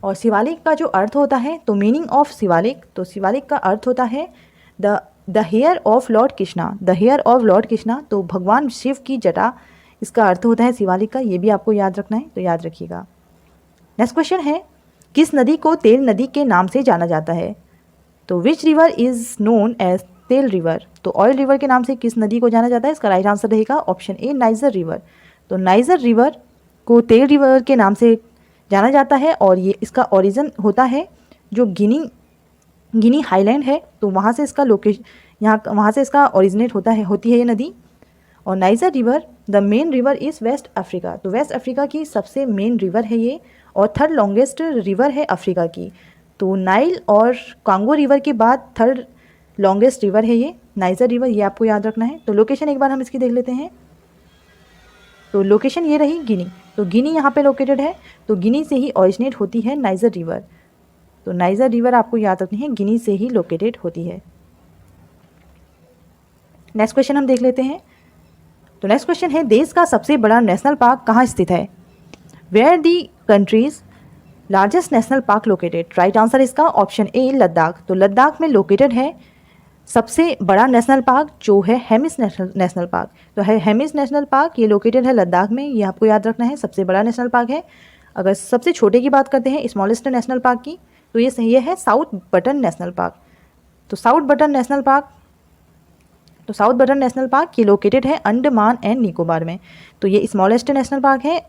और शिवालिक का जो अर्थ होता है, तो मीनिंग ऑफ शिवालिक, तो शिवालिक का अर्थ होता है the hair of lord Krishna. The hair of lord Krishna, तो भगवान शिव की जटा, इसका अर्थ होता है शिवालिक का। ये भी आपको याद रखना है, तो याद रखिएगा। नेक्स्ट क्वेश्चन है, किस नदी को तेल नदी के नाम से जाना जाता है? तो which river is known as tel river? तो ऑयल रिवर के नाम से किस नदी को जाना जाता है? इसका राइट आंसर रहेगा ऑप्शन ए नाइजर रिवर। तो नाइजर रिवर को तेल रिवर के नाम से जाना जाता है, और ये इसका ओरिजिन होता है जो गिनी हाईलैंड है, तो वहाँ से इसका वहाँ से इसका ओरिजिनेट होती है ये नदी। और Niger river the main river is West Africa, तो वेस्ट अफ्रीका की सबसे मेन रिवर है ये, और थर्ड लॉन्गेस्ट रिवर है अफ्रीका की। तो नाइल और कांगो रिवर के बाद थर्ड लॉन्गेस्ट रिवर है ये नाइजर रिवर, ये आपको याद रखना है। तो लोकेशन एक बार हम इसकी देख लेते हैं। तो लोकेशन ये रही गिनी, तो गिनी यहाँ पे लोकेटेड है, तो गिनी से ही ऑरिजिनेट होती है नाइजर रिवर। तो नाइजर रिवर आपको याद रखनी है, गिनी से ही लोकेटेड होती है। नेक्स्ट क्वेश्चन हम देख लेते हैं। तो नेक्स्ट क्वेश्चन है, देश का सबसे बड़ा नेशनल पार्क कहाँ स्थित है? Where the country's largest national park located? Right answer इसका ऑप्शन ए लद्दाख। तो लद्दाख में लोकेटेड है सबसे बड़ा नेशनल पार्क जो है हेमिस नेशनल पार्क। तो है हेमिस नेशनल पार्क, ये लोकेटेड है लद्दाख में, ये आपको याद रखना है, सबसे बड़ा नेशनल पार्क है। अगर सबसे छोटे की बात करते हैं स्मॉलेस्ट नेशनल पार्क की, तो ये सही है साउथ बटन नेशनल पार्क। तो साउथ बटन नेशनल पार्क ये लोकेटेड है अंडमान एंड निकोबार में, तो ये स्मॉलेस्ट नेशनल पार्क है।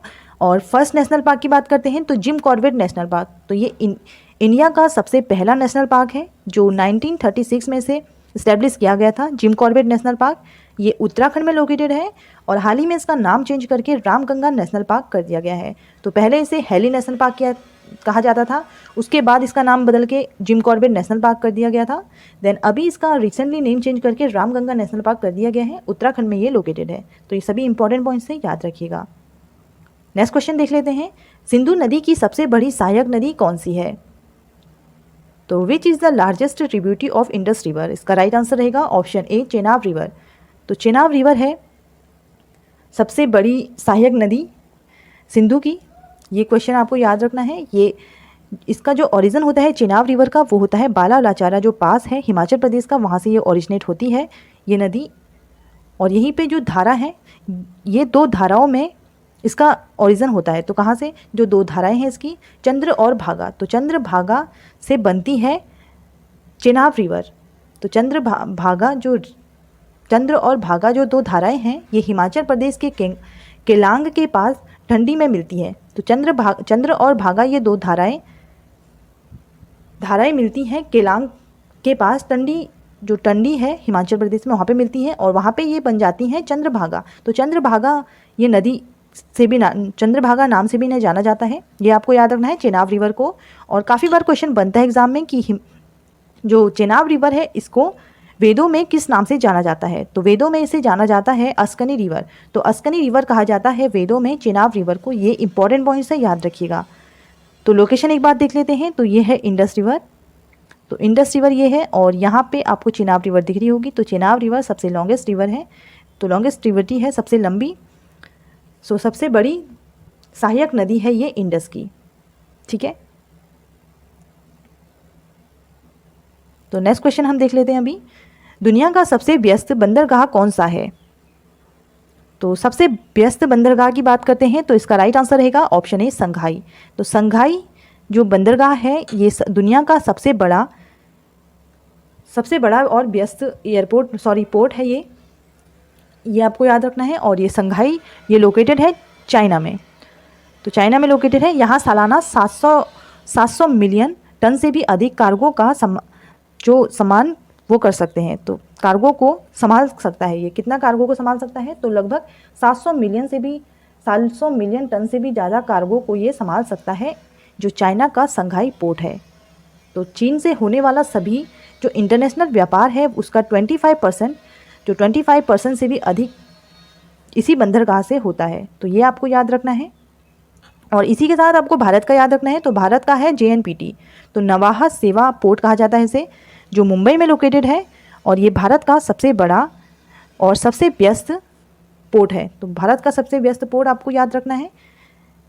और फर्स्ट नेशनल पार्क की बात करते हैं तो जिम कॉर्बेट नेशनल पार्क, तो ये इंडिया का सबसे पहला नेशनल पार्क है जो 1936 में से इस्टेब्लिश किया गया था। जिम कॉर्बेट नेशनल पार्क ये उत्तराखंड में लोकेटेड है, और हाल ही में इसका नाम चेंज करके रामगंगा नेशनल पार्क कर दिया गया है। तो पहले इसे हेली नेशनल पार्क कहा जाता था, उसके बाद इसका नाम बदल के जिम कॉर्बेट नेशनल पार्क कर दिया गया था। देन अभी इसका रिसेंटली नेम चेंज करके रामगंगा नेशनल पार्क कर दिया गया है, उत्तराखंड में ये लोकेटेड है। तो ये सभी इंपॉर्टेंट पॉइंट्स हैं, याद रखिएगा। नेक्स्ट क्वेश्चन देख लेते हैं, सिंधु नदी की सबसे बड़ी सहायक नदी कौन सी है? तो which is the largest tributary of Indus river? इसका राइट आंसर रहेगा ऑप्शन ए चेनाब रिवर। तो चेनाब रिवर है सबसे बड़ी सहायक नदी सिंधु की। ये क्वेश्चन आपको याद रखना है। ये इसका जो ओरिजिन होता है चेनाब रिवर का, वो होता है बालालाचारा जो पास है हिमाचल प्रदेश का, वहाँ से ये ओरिजिनेट होती है ये नदी। और यहीं पे जो धारा है, ये दो धाराओं में इसका ओरिजिन होता है। तो कहाँ से? जो दो धाराएं हैं इसकी, चंद्र और भागा, तो चंद्र भागा से बनती है चेनाब रिवर। तो चंद्र और भागा जो दो धाराएं हैं, ये हिमाचल प्रदेश के केलांग के पास ठंडी में मिलती है। तो चंद्र और भागा ये दो धाराएं मिलती हैं केलांग के पास, जो टंडी है हिमाचल प्रदेश में, वहाँ पे मिलती हैं, और वहाँ पे ये बन जाती हैं चंद्रभागा। तो चंद्रभागा ये नदी से भी चंद्रभागा नाम से भी इन्हें जाना जाता है। ये आपको याद रखना है चेनाब रिवर को। और काफ़ी बार क्वेश्चन बनता है एग्जाम में कि जो चेनाब रिवर है इसको वेदों में किस नाम से जाना जाता है? तो वेदों में इसे जाना जाता है अस्कनी रिवर। तो अस्कनी रिवर कहा जाता है वेदों में चेनाब रिवर को। ये इंपॉर्टेंट पॉइंट्स है, याद रखिएगा। तो लोकेशन एक बार देख लेते हैं। तो ये है इंडस रिवर, तो इंडस रिवर ये है, और यहाँ पे आपको चेनाब रिवर दिख रही होगी। तो चेनाब रिवर सबसे लॉन्गेस्ट रिवर है, तो लॉन्गेस्ट रिवर है सबसे लंबी। सो सबसे बड़ी सहायक नदी है ये इंडस की, ठीक है। तो नेक्स्ट क्वेश्चन हम देख लेते हैं अभी, दुनिया का सबसे व्यस्त बंदरगाह कौन सा है? तो सबसे व्यस्त बंदरगाह की बात करते हैं तो इसका राइट आंसर रहेगा ऑप्शन ए संघाई। तो संघाई जो बंदरगाह है ये दुनिया का सबसे बड़ा और व्यस्त पोर्ट है ये आपको याद रखना है। और ये संघाई ये लोकेटेड है चाइना में। तो चाइना में लोकेटेड है। यहाँ सालाना 700 मिलियन टन से भी अधिक कार्गो का सामान वो कर सकते हैं। तो कार्गो को संभाल सकता है ये। कितना कार्गो को संभाल सकता है? तो लगभग 700 मिलियन टन से भी ज़्यादा कार्गो को ये संभाल सकता है, जो चाइना का संघाई पोर्ट है। तो चीन से होने वाला सभी जो इंटरनेशनल व्यापार है उसका 25% से भी अधिक इसी बंदरगाह से होता है। तो ये आपको याद रखना है। और इसी के साथ आपको भारत का याद रखना है। तो भारत का है JNPT। तो नवाहा सेवा पोर्ट कहा जाता है इसे, जो मुंबई में लोकेटेड है, और ये भारत का सबसे बड़ा और सबसे व्यस्त पोर्ट है। तो भारत का सबसे व्यस्त पोर्ट आपको याद रखना है,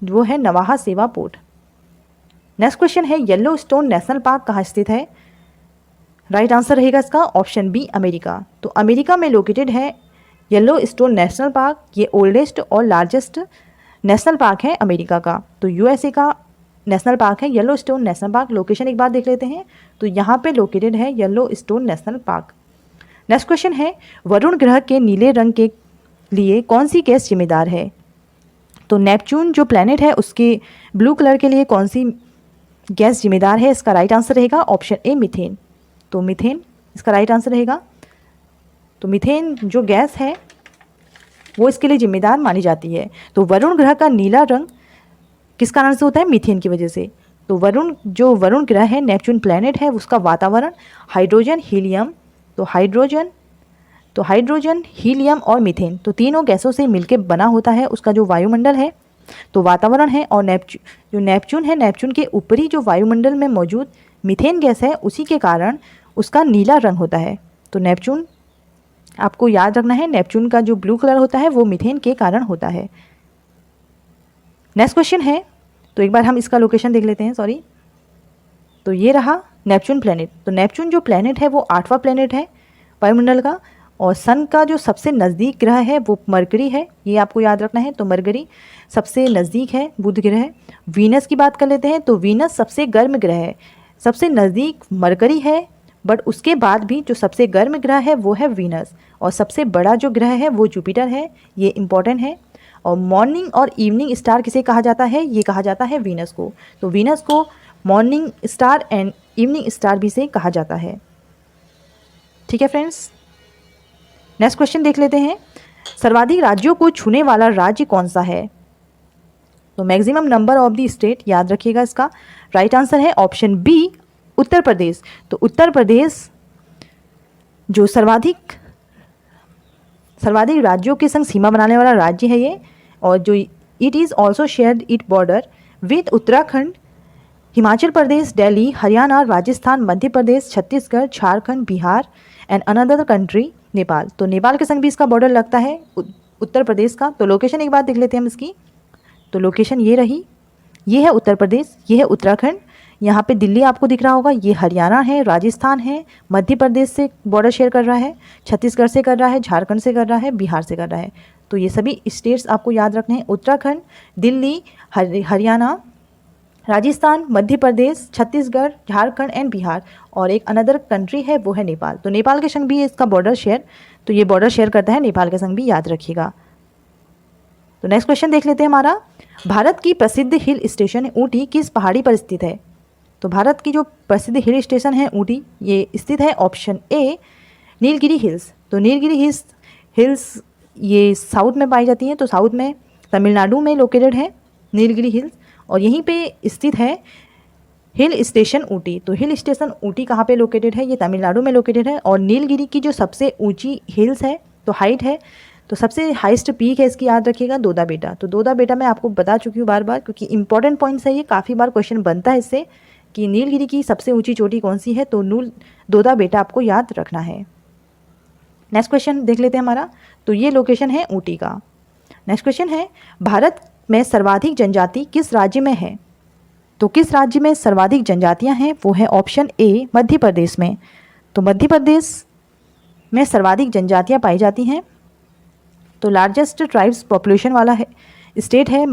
वो है नवाहा सेवा पोर्ट। नेक्स्ट क्वेश्चन है, येलो स्टोन नेशनल पार्क कहाँ स्थित है? राइट आंसर रहेगा इसका ऑप्शन बी अमेरिका। तो अमेरिका में लोकेटेड है येलो स्टोन नेशनल पार्क। ये ओल्डेस्ट और लार्जेस्ट नेशनल पार्क है अमेरिका का। तो USA का नेशनल पार्क है yellow stone national park. Location एक बार देख लेते हैं। तो यहाँ पे लोकेटेड है yellow stone national park. Next question है, वरुण ग्रह के नीले रंग के लिए कौन सी गैस जिम्मेदार है? तो नेपच्यून जो प्लैनेट है उसके ब्लू कलर के लिए कौन सी गैस जिम्मेदार है? इसका राइट आंसर रहेगा ऑप्शन ए मीथेन। तो मीथेन इसका राइट आंसर रहेगा। तो मीथेन जो गैस है वो इसके लिए जिम्मेदार मानी जाती है। तो वरुण ग्रह का नीला रंग किस कारण से होता है? मीथेन की वजह से। तो वरुण ग्रह है, नेपच्यून प्लैनेट है, उसका वातावरण हाइड्रोजन, हीलियम, तो हाइड्रोजन, हीलियम और मीथेन, तो तीनों गैसों से मिलकर बना होता है उसका जो वायुमंडल है, तो वातावरण है। और नेपच्यून है, नेपच्यून के ऊपरी जो वायुमंडल में मौजूद मीथेन गैस है उसी के कारण उसका नीला रंग होता है। तो नेपच्यून आपको याद रखना है, नेपच्यून का जो ब्लू कलर होता है वो मीथेन के कारण होता है। नेक्स्ट क्वेश्चन है, तो एक बार हम इसका लोकेशन देख लेते हैं, सॉरी। तो ये रहा नेपच्यून प्लैनेट। तो नेपच्यून जो प्लैनेट है वो 8वां प्लैनेट है वायुमंडल का, और सन का जो सबसे नज़दीक ग्रह है वो मरकरी है, ये आपको याद रखना है। तो मरकरी सबसे नज़दीक है बुध ग्रह है। वीनस की बात कर लेते हैं, तो वीनस सबसे गर्म ग्रह है, सबसे नज़दीक मरकरी है, बट उसके बाद भी जो सबसे गर्म ग्रह है वो है वीनस, और सबसे बड़ा जो ग्रह है वो जुपिटर है, ये इंपॉर्टेंट है। और मॉर्निंग और इवनिंग स्टार किसे कहा जाता है? ये कहा जाता है वीनस को। तो वीनस को morning star and evening star भी से कहा जाता है। ठीक है फ्रेंड्स, नेक्स्ट क्वेश्चन देख लेते हैं। सर्वाधिक राज्यों को छूने वाला राज्य कौन सा है? तो maximum number of the state, याद रखिएगा इसका राइट आंसर है ऑप्शन बी, उत्तर प्रदेश। तो उत्तर प्रदेश जो सर्वाधिक राज्यों के संग सीमा बनाने वाला राज्य है ये, और जो it is also shared it border with Uttarakhand, Himachal Pradesh, Delhi, Haryana, Rajasthan, Madhya Pradesh, Chhattisgarh, Jharkhand, Bihar and another country Nepal. तो नेपाल के संग भी इसका बॉर्डर लगता है उत्तर प्रदेश का। तो लोकेशन एक बार देख लेते हैं हम इसकी। तो लोकेशन ये रही, ये है उत्तर प्रदेश, ये है उत्तराखंड, यहाँ पे दिल्ली आपको दिख रहा होगा, ये हरियाणा है, राजस्थान है, मध्य प्रदेश से बॉर्डर शेयर कर रहा है, छत्तीसगढ़ से कर रहा है, झारखंड से कर रहा है, बिहार से कर रहा है। तो ये सभी स्टेट्स आपको याद रखने हैं, उत्तराखंड, दिल्ली, हरियाणा, राजस्थान, मध्य प्रदेश, छत्तीसगढ़, झारखंड एंड बिहार, और एक अनदर कंट्री है वो है नेपाल। तो नेपाल के संग भी इसका बॉर्डर शेयर, तो ये बॉर्डर शेयर करता है नेपाल के संग भी, याद रखिएगा। तो नेक्स्ट क्वेश्चन देख लेते हैं हमारा। भारत की प्रसिद्ध हिल स्टेशन ऊटी किस पहाड़ी पर स्थित है? तो भारत की जो प्रसिद्ध हिल स्टेशन है ऊटी, ये स्थित है ऑप्शन ए, नीलगिरी हिल्स। तो नीलगिरी हिल्स ये साउथ में पाई जाती हैं, तो साउथ में तमिलनाडु में लोकेटेड है नीलगिरी हिल्स, और यहीं पे स्थित है हिल स्टेशन ऊटी। तो हिल स्टेशन ऊटी कहाँ पे लोकेटेड है? ये तमिलनाडु में लोकेटेड है। और नीलगिरी की जो सबसे ऊंची हिल्स है, तो हाइट है, तो सबसे हाईएस्ट पीक है इसकी, याद रखिएगा, दोदा बेटा। तो दोदा बेटा मैं आपको बता चुकी हूँ बार बार, क्योंकि इंपॉर्टेंट पॉइंट्स है ये, काफ़ी बार क्वेश्चन बनता है इससे कि नीलगिरी की सबसे ऊंची चोटी कौन सी है, तो दोदा बेटा आपको याद रखना है। नेक्स्ट क्वेश्चन देख लेते हैं हमारा। तो ये लोकेशन है ऊटी का। नेक्स्ट क्वेश्चन है, भारत में सर्वाधिक जनजाति किस राज्य में है? तो किस राज्य में सर्वाधिक जनजातियां हैं? वो है ऑप्शन ए, मध्य प्रदेश में। तो मध्य प्रदेश में सर्वाधिक जनजातियां पाई जाती हैं। तो लार्जेस्ट ट्राइब्स पॉपुलेशन वाला है स्टेट है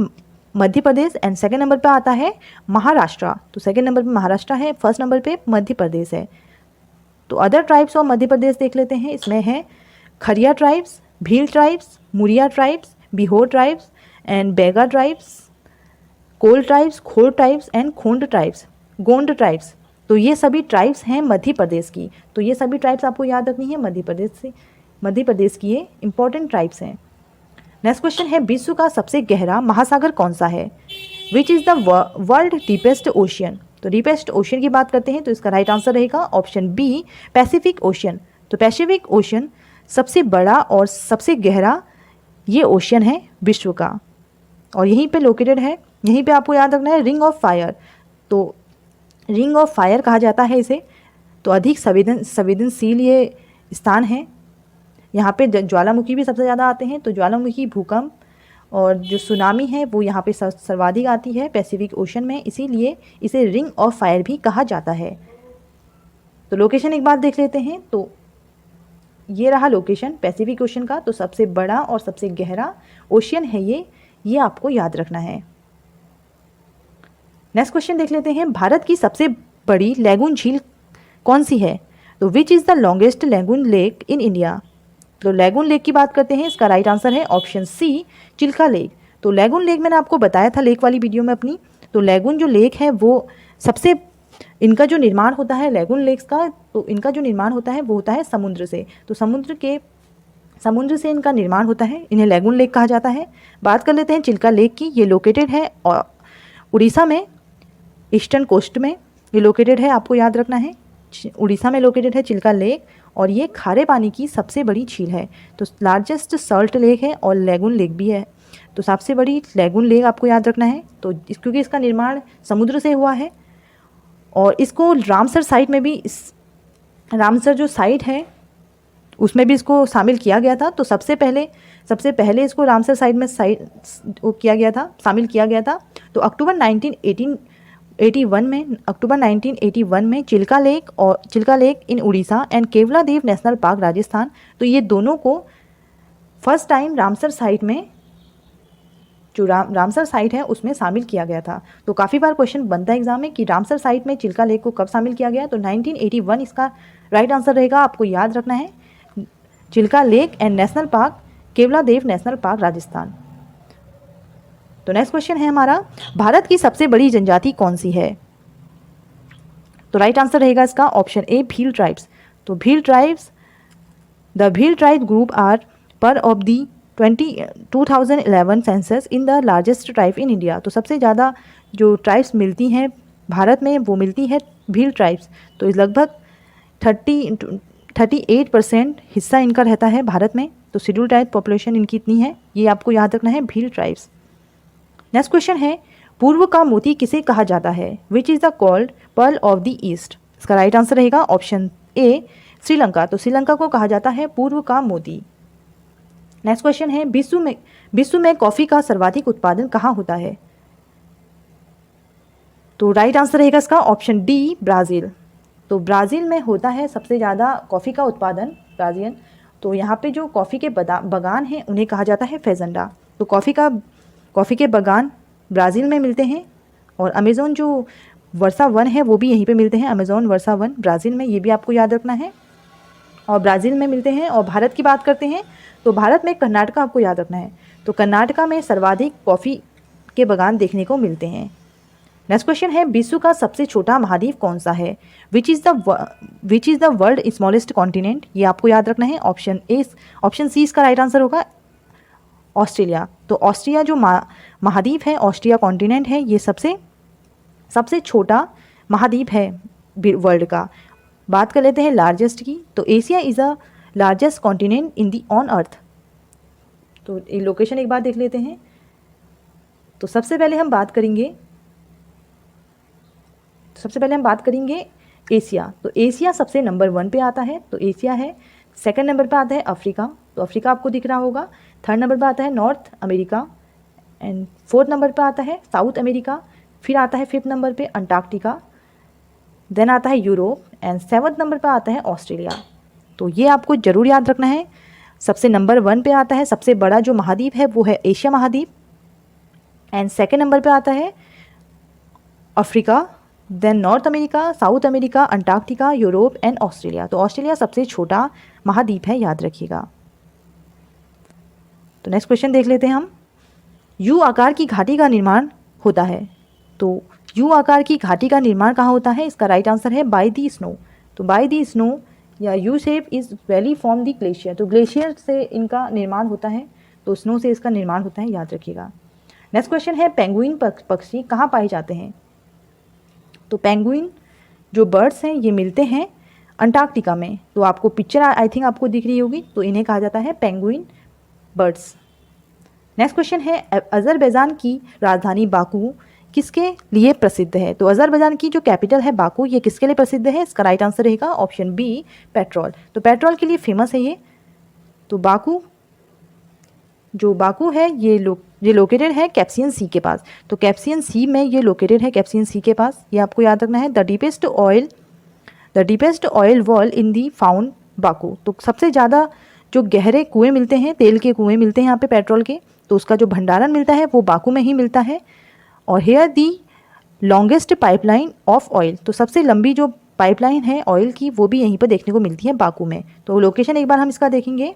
Madhya Pradesh, and second number पे आता है महाराष्ट्र। तो सेकेंड नंबर पे महाराष्ट्र है, फर्स्ट नंबर पे मध्य प्रदेश है। तो other tribes of Madhya Pradesh देख लेते हैं। इसमें है Kharia tribes, Bhil tribes, Muria tribes, Birhor tribes and Baiga tribes, Kol tribes, Khor tribes and Khond tribes, Gond tribes. तो ये सभी ट्राइब्स हैं मध्य प्रदेश की। तो ये सभी ट्राइब्स आपको याद रखनी है, मध्य प्रदेश की ये इंपॉर्टेंट ट्राइब्स हैं। नेक्स्ट क्वेश्चन है, विश्व का सबसे गहरा महासागर कौन सा है? Which is the world deepest ocean? तो डीपेस्ट ओशियन की बात करते हैं, तो इसका राइट आंसर रहेगा ऑप्शन बी, पैसिफिक ओशियन। तो पैसिफिक ओशियन सबसे बड़ा और सबसे गहरा ये ओशियन है विश्व का, और यहीं पे लोकेटेड है। यहीं पे आपको याद रखना है रिंग ऑफ फायर। तो रिंग ऑफ फायर कहा जाता है इसे। तो अधिक संवेदनशील ये स्थान है। यहाँ पे ज्वालामुखी भी सबसे ज़्यादा आते हैं। तो ज्वालामुखी, भूकंप और जो सुनामी है वो यहाँ पे सर्वाधिक आती है पैसिफिक ओशन में, इसीलिए इसे रिंग ऑफ फायर भी कहा जाता है। तो लोकेशन एक बार देख लेते हैं। तो ये रहा लोकेशन पैसिफिक ओशन का। तो सबसे बड़ा और सबसे गहरा ओशियन है ये आपको याद रखना है। नेक्स्ट क्वेश्चन देख लेते हैं, भारत की सबसे बड़ी लैगून झील कौन सी है? तो which is the longest lagoon lake in India? तो लैगून लेक की बात करते हैं, इसका राइट आंसर है ऑप्शन सी, चिल्का लेक। तो लैगून लेक मैंने आपको बताया था लेक वाली वीडियो में अपनी। तो लैगून जो लेक है वो सबसे इनका जो निर्माण होता है लैगून लेक्स का, तो इनका जो निर्माण होता है वो होता है समुद्र से। तो समुद्र से इनका निर्माण होता है, इन्हें लैगून लेक कहा जाता है। बात कर लेते हैं चिल्का लेक की। ये लोकेटेड है उड़ीसा में, ईस्टर्न कोस्ट में ये लोकेटेड है, आपको याद रखना है। उड़ीसा में लोकेटेड है चिल्का लेक, और ये खारे पानी की सबसे बड़ी झील है। तो लार्जेस्ट सॉल्ट लेक है और लैगून लेक भी है। तो सबसे बड़ी लैगून लेक आपको याद रखना है। तो क्योंकि इसका निर्माण समुद्र से हुआ है, और इसको रामसर साइट में भी, इस रामसर जो साइट है उसमें भी इसको शामिल किया गया था। तो सबसे पहले इसको रामसर साइट में शामिल किया गया था। तो अक्टूबर 1981 में Chilka lake in Orissa and Keoladeo national park Rajasthan, तो ये दोनों को फर्स्ट टाइम रामसर साइट में, जो रामसर साइट है उसमें शामिल किया गया था। तो काफ़ी बार क्वेश्चन बनता है एग्जाम में कि रामसर साइट में चिल्का लेक को कब शामिल किया गया। तो 1981 इसका राइट आंसर रहेगा। आपको याद रखना है Chilka lake and national park, Keoladeo national park Rajasthan. तो नेक्स्ट क्वेश्चन है हमारा, भारत की सबसे बड़ी जनजाति कौन सी है। तो राइट आंसर रहेगा इसका ऑप्शन ए, भील ट्राइब्स। तो Bhil tribes, the Bhil tribe group are per of the 2011 census in the largest tribe in India. तो सबसे ज़्यादा जो ट्राइब्स मिलती हैं भारत में वो मिलती है भील ट्राइब्स। तो लगभग 38% हिस्सा इनका रहता है भारत में। तो शेड्यूल ट्राइब पॉपुलेशन इनकी इतनी है, ये आपको याद रखना है, भील ट्राइब्स। नेक्स्ट क्वेश्चन है, पूर्व का मोती किसे कहा जाता है, which is the called pearl of the east. इसका राइट आंसर रहेगा ऑप्शन ए, श्रीलंका। तो श्रीलंका को कहा जाता है पूर्व का मोती। नेक्स्ट क्वेश्चन है, विश्व में कॉफ़ी का सर्वाधिक उत्पादन कहाँ होता है। तो राइट आंसर रहेगा इसका ऑप्शन डी, ब्राज़ील। तो ब्राज़ील में होता है सबसे ज़्यादा कॉफ़ी का उत्पादन, ब्राज़ील। तो यहाँ पे जो कॉफ़ी के बागान हैं उन्हें कहा जाता है फेजेंडा। तो कॉफ़ी के बागान ब्राज़ील में मिलते हैं, और अमेज़ोन जो वर्षा वन है वो भी यहीं पे मिलते हैं, अमेज़ोन वर्षा वन ब्राज़ील में, ये भी आपको याद रखना है, और ब्राज़ील में मिलते हैं। और भारत की बात करते हैं तो भारत में कर्नाटका आपको याद रखना है। तो कर्नाटका में सर्वाधिक कॉफ़ी के बागान देखने को मिलते हैं। नेक्स्ट क्वेश्चन है, विश्व का सबसे छोटा महाद्वीप कौन सा है, which is the world smallest continent. ये आपको याद रखना है, ऑप्शन सी इसका राइट आंसर होगा, ऑस्ट्रेलिया। तो ऑस्ट्रिया जो महाद्वीप है, ऑस्ट्रिया कॉन्टिनेंट है, ये सबसे छोटा महाद्वीप है वर्ल्ड का। बात कर लेते हैं लार्जेस्ट की। तो Asia is a largest continent in the on earth. तो लोकेशन एक बार देख लेते हैं। तो सबसे पहले हम बात करेंगे एशिया। तो एशिया सबसे नंबर 1 पे आता है, तो एशिया है। सेकंड नंबर पे आता है अफ्रीका, तो अफ्रीका आपको दिख रहा होगा। थर्ड नंबर पे आता है north America, and fourth number पे आता है साउथ अमेरिका। फिर आता है फिफ्थ नंबर पे अंटार्कटिका, देन आता है यूरोप, एंड सेवन्थ नंबर पे आता है ऑस्ट्रेलिया। तो ये आपको ज़रूर याद रखना है। सबसे नंबर 1 पे आता है, सबसे बड़ा जो महाद्वीप है वो है एशिया महाद्वीप, एंड सेकेंड नंबर पे आता है Africa, then North America, South America, Antarctica, Europe and Australia. तो ऑस्ट्रेलिया सबसे छोटा महाद्वीप है, याद रखिएगा। तो नेक्स्ट क्वेश्चन देख लेते हैं हम, यू आकार की घाटी का निर्माण होता है। तो यू आकार की घाटी का निर्माण कहाँ होता है, इसका राइट आंसर है बाय दी स्नो। तो बाय दी स्नो या U shape is valley from the glacier. तो ग्लेशियर से इनका निर्माण होता है, तो स्नो से इसका निर्माण होता है, याद रखिएगा। नेक्स्ट क्वेश्चन है, पेंगुइन पक्षी कहाँ पाए जाते हैं। तो पेंगुइन जो बर्ड्स हैं ये मिलते हैं अंटार्कटिका में। तो आपको पिक्चर आई थिंक आपको दिख रही होगी, तो इन्हें कहा जाता है पेंगुइन बर्ड्स। नेक्स्ट क्वेश्चन है, अज़रबैजान की राजधानी बाकू किसके लिए प्रसिद्ध है। तो अज़रबैजान की जो कैपिटल है बाकू, ये किसके लिए प्रसिद्ध है, इसका राइट आंसर रहेगा ऑप्शन बी, पेट्रोल। तो पेट्रोल के लिए फेमस है ये। तो बाकू है ये लोकेटेड है कैस्पियन सी के पास। तो कैस्पियन सी में ये लोकेटेड है, कैस्पियन सी के पास, ये आपको याद रखना है। The deepest oil wall in the found Baku. तो सबसे ज़्यादा जो गहरे कुएँ मिलते हैं, तेल के कुएँ मिलते हैं यहाँ पे पेट्रोल के, तो उसका जो भंडारण मिलता है वो बाकू में ही मिलता है। और here the longest pipeline of oil. तो सबसे लंबी जो पाइपलाइन है ऑयल की वो भी यहीं पर देखने को मिलती है बाकू में। तो लोकेशन एक बार हम इसका देखेंगे।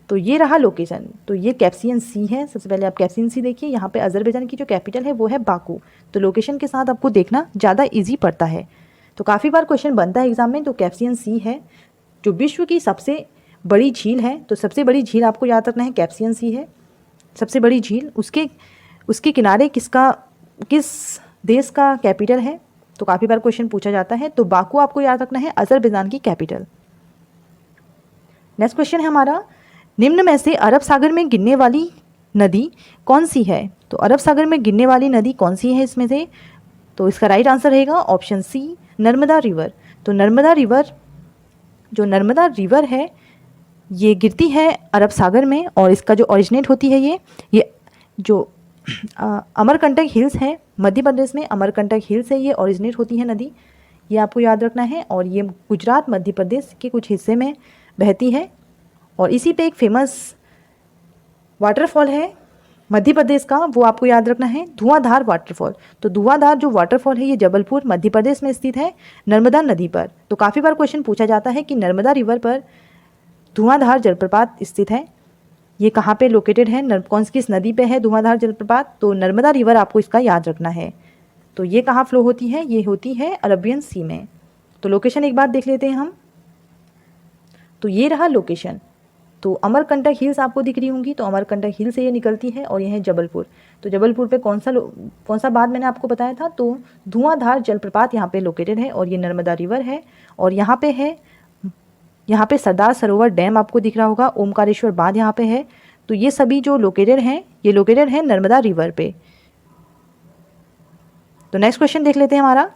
तो ये रहा लोकेशन। तो ये कैप्सियन सी है। सबसे पहले आप कैप्सियन सी देखिए, यहाँ पे अजरबैजान की जो कैपिटल है वो है बाकू। तो लोकेशन के साथ आपको देखना ज़्यादा इजी पड़ता है। तो काफ़ी बार क्वेश्चन बनता है एग्जाम में। तो कैप्सियन सी है जो विश्व की सबसे बड़ी झील है। तो सबसे बड़ी झील आपको याद रखना है कैप्सियन सी है सबसे बड़ी झील। उसके किनारे किस देश का कैपिटल है। तो काफ़ी बार क्वेश्चन पूछा जाता है। तो बाकू आपको याद रखना है अजरबैजान की कैपिटल। नेक्स्ट क्वेश्चन है हमारा, निम्न में से अरब सागर में गिरने वाली नदी कौन सी है। तो अरब सागर में गिरने वाली नदी कौन सी है इसमें से। तो इसका राइट आंसर रहेगा ऑप्शन सी, नर्मदा रिवर। तो नर्मदा रिवर है ये गिरती है अरब सागर में, और इसका जो ओरिजिनेट होती है ये जो अमरकंटक हिल्स है मध्य प्रदेश में, अमरकंटक हिल्स है ये ओरिजिनेट होती है नदी। ये आपको याद रखना है। और ये गुजरात मध्य प्रदेश के कुछ हिस्से में बहती है। और इसी पे एक फेमस वाटरफॉल है मध्य प्रदेश का, वो आपको याद रखना है, धुआंधार वाटरफॉल। तो धुआंधार जो वाटरफॉल है ये जबलपुर मध्य प्रदेश में स्थित है नर्मदा नदी पर। तो काफ़ी बार क्वेश्चन पूछा जाता है कि नर्मदा रिवर पर धुआंधार जलप्रपात स्थित है, ये कहाँ पे लोकेटेड है, कौन सी किस नदी पे है धुआंधार जलप्रपात। तो नर्मदा रिवर आपको इसका याद रखना है। तो ये कहाँ फ्लो होती है, ये होती है अरबियन सी में। तो लोकेशन एक बार देख लेते हैं हम। तो ये रहा लोकेशन। तो अमरकंटक हिल्स आपको दिख रही होंगी। तो अमरकंटक हिल से ये निकलती है और ये है जबलपुर। तो जबलपुर पे कौन सा बात मैंने आपको बताया था। तो धुआंधार जलप्रपात यहाँ पे लोकेटेड है और ये नर्मदा रिवर है। और यहाँ पे सरदार सरोवर डैम आपको दिख रहा होगा, ओमकारेश्वर बांध यहाँ पे है। तो ये सभी जो लोकेटेड हैं ये लोकेटेड है नर्मदा रिवर पे। तो नेक्स्ट क्वेश्चन देख लेते हैं हमारा,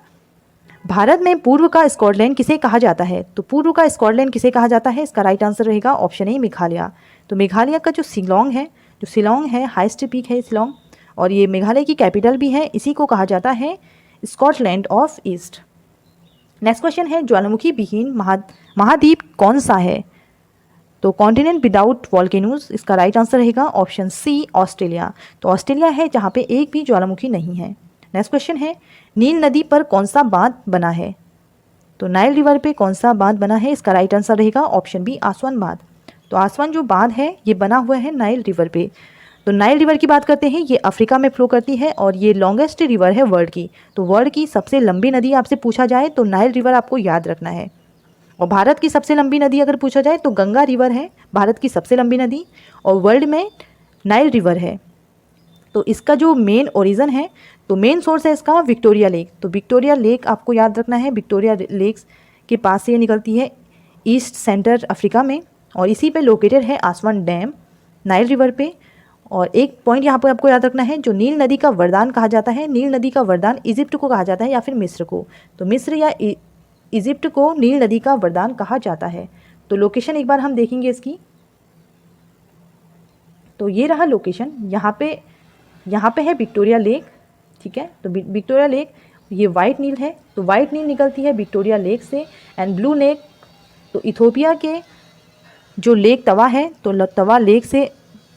भारत में पूर्व का स्कॉटलैंड किसे कहा जाता है। तो पूर्व का स्कॉटलैंड किसे कहा जाता है, इसका राइट आंसर रहेगा ऑप्शन ए, मेघालय। तो मेघालय का जो शिलोंग है हाईएस्ट पीक है शिलोंग, और ये मेघालय की कैपिटल भी है। इसी को कहा जाता है Scotland of east. Next question है, ज्वालामुखी विहीन महाद्वीप कौन सा है। तो कॉन्टिनेंट विदाउट वॉल्केनोज, इसका राइट आंसर रहेगा ऑप्शन सी, ऑस्ट्रेलिया। तो ऑस्ट्रेलिया है जहाँ पे एक भी ज्वालामुखी नहीं है। नेक्स्ट क्वेश्चन है, नील नदी पर कौन सा बांध बना है। तो नाइल रिवर पे कौन सा बांध बना है, इसका राइट आंसर रहेगा ऑप्शन बी, आसवान बांध। तो आसवान जो बांध है ये बना हुआ है नाइल रिवर पे। तो नाइल रिवर की बात करते हैं, ये अफ्रीका में फ्लो करती है और ये लॉन्गेस्ट रिवर है वर्ल्ड की। तो वर्ल्ड की सबसे लंबी नदी आपसे पूछा जाए तो नाइल रिवर आपको याद रखना है। और भारत की सबसे लंबी नदी अगर पूछा जाए तो गंगा रिवर है भारत की सबसे लंबी नदी, और वर्ल्ड में नाइल रिवर है। तो इसका जो मेन ओरिजिन है, तो मेन सोर्स है इसका विक्टोरिया लेक। तो विक्टोरिया लेक आपको याद रखना है, विक्टोरिया लेक्स के पास से ये निकलती है ईस्ट सेंटर अफ्रीका में, और इसी पे लोकेटेड है आसवान डैम नाइल रिवर पे। और एक पॉइंट यहाँ पे आपको याद रखना है, जो नील नदी का वरदान कहा जाता है, नील नदी का वरदान इजिप्ट को कहा जाता है या फिर मिस्र को। तो मिस्र या इजिप्ट को नील नदी का वरदान कहा जाता है। तो लोकेशन एक बार हम देखेंगे इसकी। तो ये रहा लोकेशन, यहाँ पे है विक्टोरिया लेक, ठीक है। तो विक्टोरिया लेक, ये वाइट नील है। तो वाइट नील निकलती है विक्टोरिया लेक से। एंड ब्लू लेक, तो इथोपिया के जो लेक तवा है, तो तवा लेक से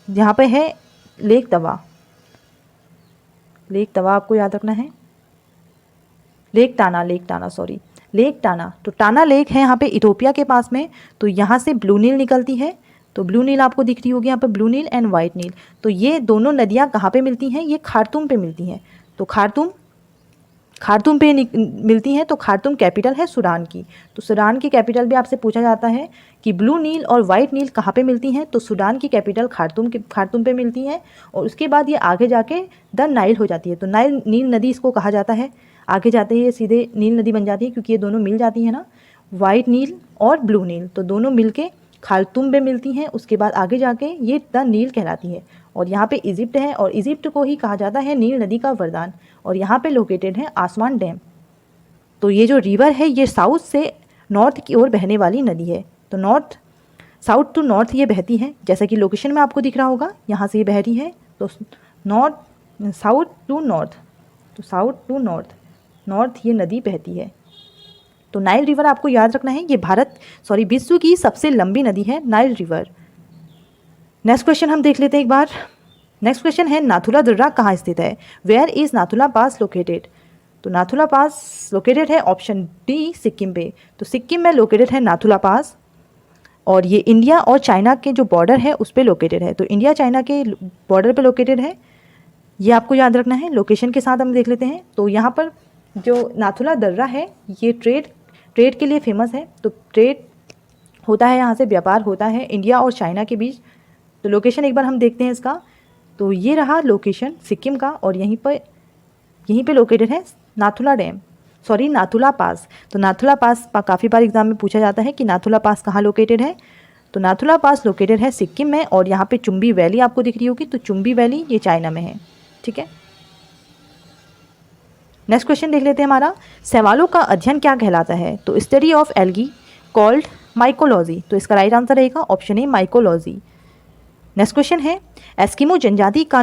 यहाँ पे है लेक तवा आपको याद रखना है, लेक टाना। तो टाना लेक है यहाँ पे इथोपिया के पास में। तो यहाँ से ब्लू नील निकलती है। तो ब्लू नील आपको दिख रही होगी यहाँ पे, ब्लू नील एंड वाइट नील। तो ये दोनों नदियाँ कहाँ पे मिलती हैं, ये खार्तूम पे मिलती हैं। तो खार्तूम पे मिलती हैं। तो खार्तूम कैपिटल है सूडान की। तो सूडान की कैपिटल भी आपसे पूछा जाता है कि ब्लू नील और वाइट नील कहाँ पे मिलती हैं। तो सूडान की कैपिटल खार्तूम पे मिलती है, और उसके बाद ये आगे जाके द नाइल हो जाती है। तो नील नदी इसको कहा जाता है। आगे जाते ही ये सीधे नील नदी बन जाती है, क्योंकि ये दोनों मिल जाती हैं ना, वाइट नील और ब्लू नील। तो दोनों मिलके खार्तूम में मिलती हैं, उसके बाद आगे जाके ये द नील कहलाती है। और यहाँ पे इजिप्ट है, और इजिप्ट को ही कहा जाता है नील नदी का वरदान। और यहाँ पे लोकेटेड है आसवान डैम। तो ये जो रिवर है ये साउथ से नॉर्थ की ओर बहने वाली नदी है। तो साउथ टू नॉर्थ ये बहती है, जैसा कि लोकेशन में आपको दिख रहा होगा, यहाँ से ये बह रही है। तो साउथ टू नॉर्थ ये नदी बहती है। तो नाइल रिवर आपको याद रखना है, ये विश्व की सबसे लंबी नदी है नाइल रिवर। नेक्स्ट क्वेश्चन हम देख लेते हैं एक बार। नेक्स्ट क्वेश्चन है, नाथुला दर्रा कहाँ स्थित है। Where is Nathula pass located. तो नाथुला पास लोकेटेड है ऑप्शन डी, सिक्किम पे। तो सिक्किम में लोकेटेड है नाथुला पास। और ये इंडिया और चाइना के जो बॉर्डर है उस पर लोकेटेड है। तो इंडिया चाइना के बॉर्डर पे लोकेटेड है, ये आपको याद रखना है। लोकेशन के साथ हम देख लेते हैं। तो यहाँ पर जो नाथुला दर्रा है ये ट्रेड के लिए फेमस है। तो ट्रेड होता है, यहाँ से व्यापार होता है इंडिया और चाइना के बीच। तो लोकेशन एक बार हम देखते हैं इसका। तो ये रहा लोकेशन सिक्किम का, और यहीं पे लोकेटेड है नाथुला पास। तो नाथुला पास काफ़ी बार एग्जाम में पूछा जाता है कि नाथुला पास कहाँ लोकेटेड है। तो नाथुला पास लोकेटेड है सिक्किम में, और यहाँ पे चुम्बी वैली आपको दिख रही होगी। तो चुम्बी वैली ये चाइना में है, ठीक है। नेक्स्ट क्वेश्चन देख लेते हैं हमारा, शैवालों का अध्ययन क्या कहलाता है। तो study of algae called mycology. तो इसका राइट आंसर रहेगा option A mycology. Next question है, एस्किमो जनजाति का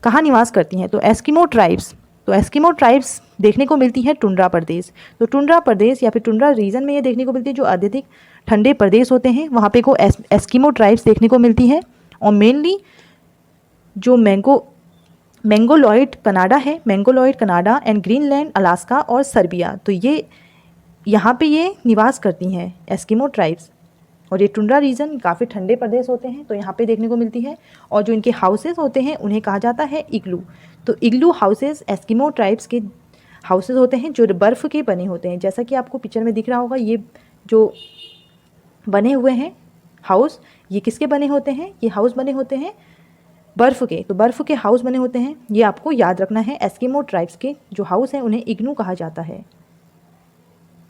कहाँ निवास करती हैं। तो एस्किमो ट्राइब्स देखने को मिलती है टुंड्रा प्रदेश। तो टुंड्रा प्रदेश या फिर टुंड्रा रीजन में ये देखने को मिलती है, जो अत्यधिक ठंडे प्रदेश होते हैं वहाँ पे को एस्किमो ट्राइब्स देखने को मिलती है। और मेनली जो मैंगोलॉयड कनाडा एंड ग्रीनलैंड, अलास्का और सर्बिया, तो ये यहाँ पे ये निवास करती हैं एस्किमो ट्राइब्स। और ये टुंड्रा रीजन काफ़ी ठंडे प्रदेश होते हैं, तो यहाँ पे देखने को मिलती है। और जो इनके हाउसेस होते हैं उन्हें कहा जाता है इग्लू। तो इग्लू हाउसेस एस्किमो ट्राइब्स के हाउसेस होते हैं जो बर्फ़ के बने होते हैं। जैसा कि आपको पिक्चर में दिख रहा होगा, ये जो बने हुए हैं हाउस, ये किसके बने होते हैं, ये हाउस बने होते हैं बर्फ़ के। तो बर्फ़ के हाउस बने होते हैं, ये आपको याद रखना है। एस्किमो ट्राइब्स के जो हाउस हैं उन्हें इग्नू कहा जाता है।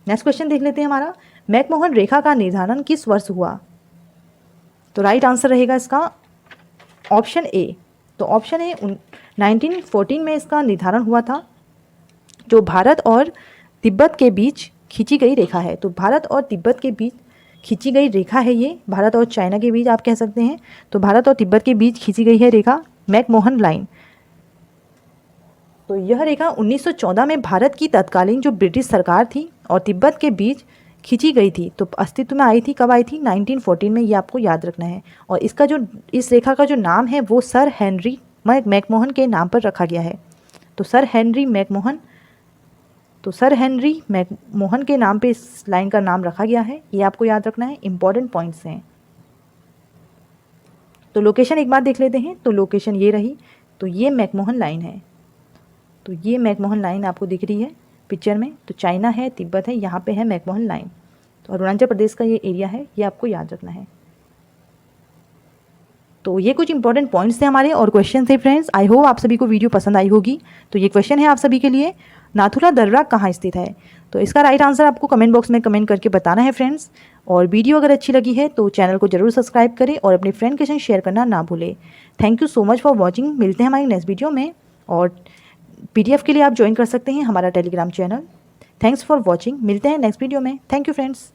नेक्स्ट क्वेश्चन देख लेते हैं हमारा, मैकमोहन रेखा का निर्धारण किस वर्ष हुआ। तो राइट आंसर रहेगा इसका ऑप्शन ए। तो ऑप्शन ए 1914 में इसका निर्धारण हुआ था, जो भारत और तिब्बत के बीच खींची गई रेखा है। तो भारत और तिब्बत के बीच खींची गई रेखा है ये, भारत और चाइना के बीच आप कह सकते हैं। तो भारत और तिब्बत के बीच खींची गई है रेखा मैकमोहन लाइन। तो यह रेखा 1914 में भारत की तत्कालीन जो ब्रिटिश सरकार थी और तिब्बत के बीच खींची गई थी। तो अस्तित्व में आई थी, कब आई थी, 1914 में, ये आपको याद रखना है। और इस रेखा का जो नाम है वो सर हेनरी मैकमोहन के नाम पर रखा गया है। तो सर हेनरी मैकमोहन के नाम पे इस लाइन का नाम रखा गया है, ये आपको याद रखना है। इंपॉर्टेंट पॉइंट्स हैं। तो लोकेशन एक बार देख लेते हैं। तो लोकेशन ये रही, तो ये मैकमोहन लाइन है। तो ये मैकमोहन लाइन आपको दिख रही है पिक्चर में। तो चाइना है, तिब्बत है, यहाँ पे है मैकमोहन लाइन। तो अरुणाचल प्रदेश का ये एरिया है, ये आपको याद रखना है। तो ये कुछ इंपॉर्टेंट पॉइंट्स थे हमारे और क्वेश्चन थे फ्रेंड्स। आई होप आप सभी को वीडियो पसंद आई होगी। तो ये क्वेश्चन है आप सभी के लिए, नाथुला दर्रा कहाँ स्थित है। तो इसका राइट आंसर आपको कमेंट बॉक्स में कमेंट करके बताना है फ्रेंड्स। और वीडियो अगर अच्छी लगी है तो चैनल को जरूर सब्सक्राइब करें और अपने फ्रेंड के साथ शेयर करना ना भूलें। Thank you so much for watching. मिलते हैं हमारी नेक्स्ट वीडियो में, और PDF के लिए आप ज्वाइन कर सकते हैं हमारा Telegram channel. Thanks for watching. मिलते हैं नेक्स्ट वीडियो में। Thank you friends.